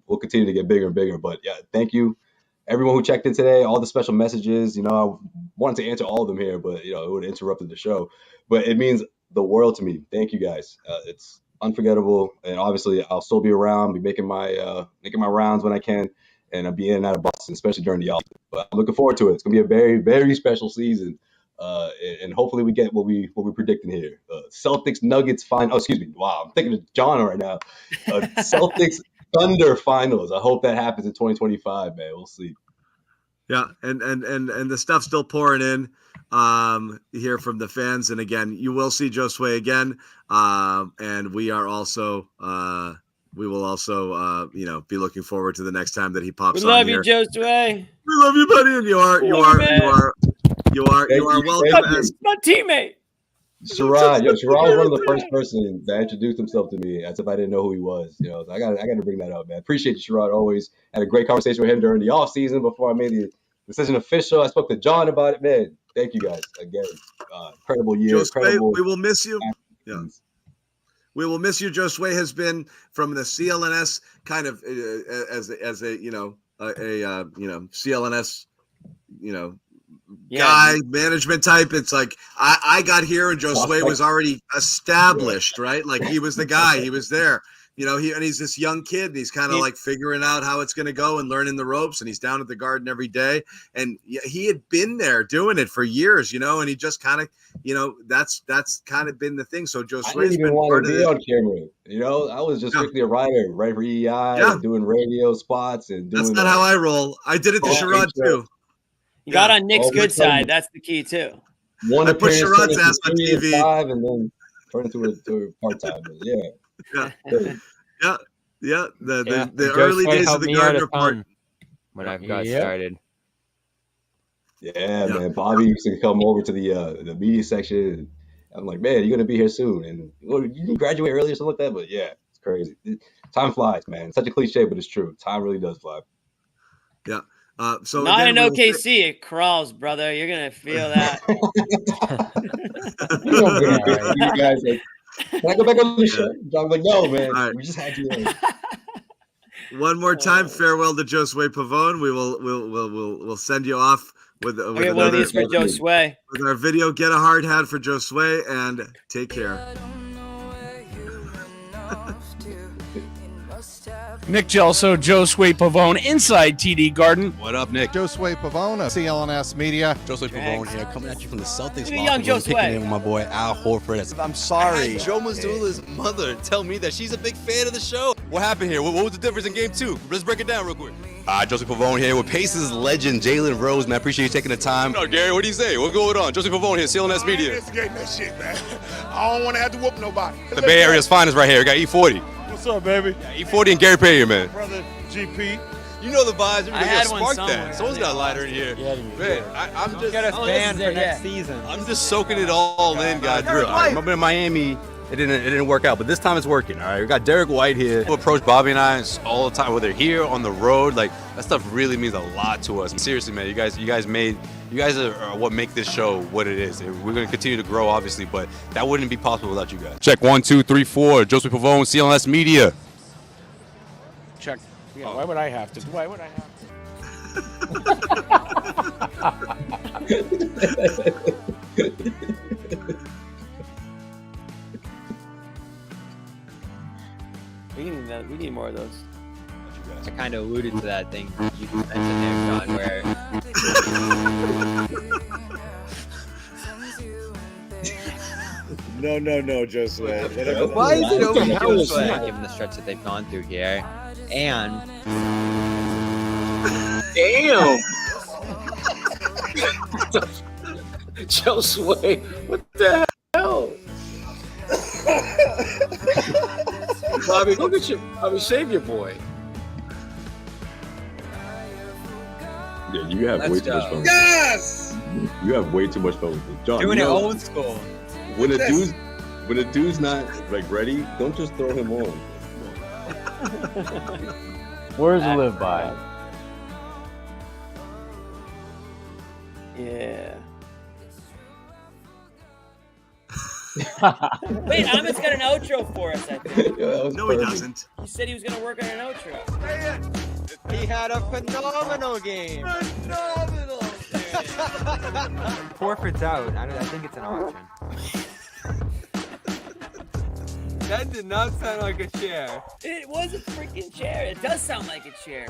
we'll continue to get bigger and bigger. But yeah, thank you, everyone who checked in today. All the special messages. I wanted to answer all of them here, but it would have interrupted the show. But it means the world to me. Thank you guys. It's unforgettable, and obviously I'll still be around, be making my rounds when I can, and I'll be in and out of Boston, especially during the off. But I'm looking forward to it. It's gonna be a very, very special season. And hopefully we get what we're predicting here. Celtics Nuggets final. Oh, excuse me. Wow, I'm thinking of John right now. Celtics Thunder finals. I hope that happens in 2025, man. We'll see.
Yeah, and the stuff's still pouring in here from the fans. And again, you will see Josue again. And we are also we will also be looking forward to the next time that he pops on here.
We love you, Josue.
We love you, buddy. And you are welcome as
my teammate.
Sherrod was one of the first person that introduced himself to me as if I didn't know who he was. So I got to bring that up, man. Appreciate you, Sherrod. Always had a great conversation with him during the off season before I made the decision official. I spoke to John about it, man. Thank you guys again. Incredible year.
Josue, we will miss you. Yeah. We will miss you. Josue has been from the CLNS kind of as a CLNS guy management type. It's like I got here and Josue was already established, right? Like he was the guy. He was there. He's this young kid. And he's kind of like figuring out how it's going to go and learning the ropes. And he's down at the Garden every day. And he had been there doing it for years, and he just kind of, that's kind of been the thing. So Josue's been part of it.
On camera. I was just strictly a writer, right for EI, doing radio spots and doing.
That's not how I roll. I did it to Sherrod too.
You got on Nick's good side. That's the key too.
I put Sherrod's ass on TV
and then turned into a part-time.
The early days of the Garden Report
when I got started.
Yeah, man. Bobby used to come over to the media section. And I'm like, man, you're gonna be here soon, and you didn't graduate early or something like that. But yeah, it's crazy. Time flies, man. It's such a cliche, but it's true. Time really does fly.
Yeah. So
not in OKC, it crawls, brother. You're gonna feel that.
You guys, can I go back on the show? I'm like, no, man. Right. We just had you.
One more time, farewell to Josue Pavon. We'll send you off with
one of these for Josue.
With our video, get a hard hat for Josue, and take care.
Nick Gelso, Josue Pavon, inside TD Garden.
What up, Nick?
Josue Pavon, CLNS Media.
Josue Pavon here, coming at you from the Celtics.
Look at young
locker room,
Josue.
kicking in with my boy Al Horford.
I'm sorry.
I had Joe Mazzulla's mother tell me that she's a big fan of the show. What happened here? What was the difference in game 2? Let's break it down real quick. Josue Pavon here with Pacers legend Jalen Rose, man. I appreciate you taking the time. No, Gary, what do you say? What's going on? Josue Pavon here, CLNS
I
Media.
ain't instigating that shit, man. I don't want to have to whoop nobody.
The Bay Area's finest right here. We got E40.
What's up, baby?
E40 and Gary Payton, man.
Brother GP.
You know the vibes.
I had one
Spark
somewhere.
that. Someone's got a lighter in here. Man, I'm just.
Get us banned for next season.
I'm just soaking it all in, guys. I remember in Miami, it didn't work out, but this time it's working. All right, we got Derek White here. Who approach Bobby and I all the time, whether here on the road. Like that stuff really means a lot to us. Seriously, man, you guys are what make this show what it is. We're gonna continue to grow, obviously, but that wouldn't be possible without you guys. Check 1, 2, 3, 4. Josue Pavon, CLNS Media.
Check. Yeah, why would I have to? Why would I have
We need more of those.
I kind of alluded to that thing you mentioned there, John, where
No, Josue.
why is it over Josue, given the stretch that they've gone through here, and
Damn. Josue, what the hell? Bobby, look at you. Bobby, save your boy.
Yeah, you have way too much fun.
Yes!
You have way too much fun with it. John,
doing
you
it
know,
old school.
when a dude's not like ready, don't just throw him on.
Words to live by.
Yeah. Wait, Ahmed's got an outro for us, I think.
No, he doesn't.
He said he was going to work on an outro.
He had a phenomenal game.
Phenomenal.
Horford's out. I think it's an auction. That did not sound like a chair.
It was a freaking chair. It does sound like a chair.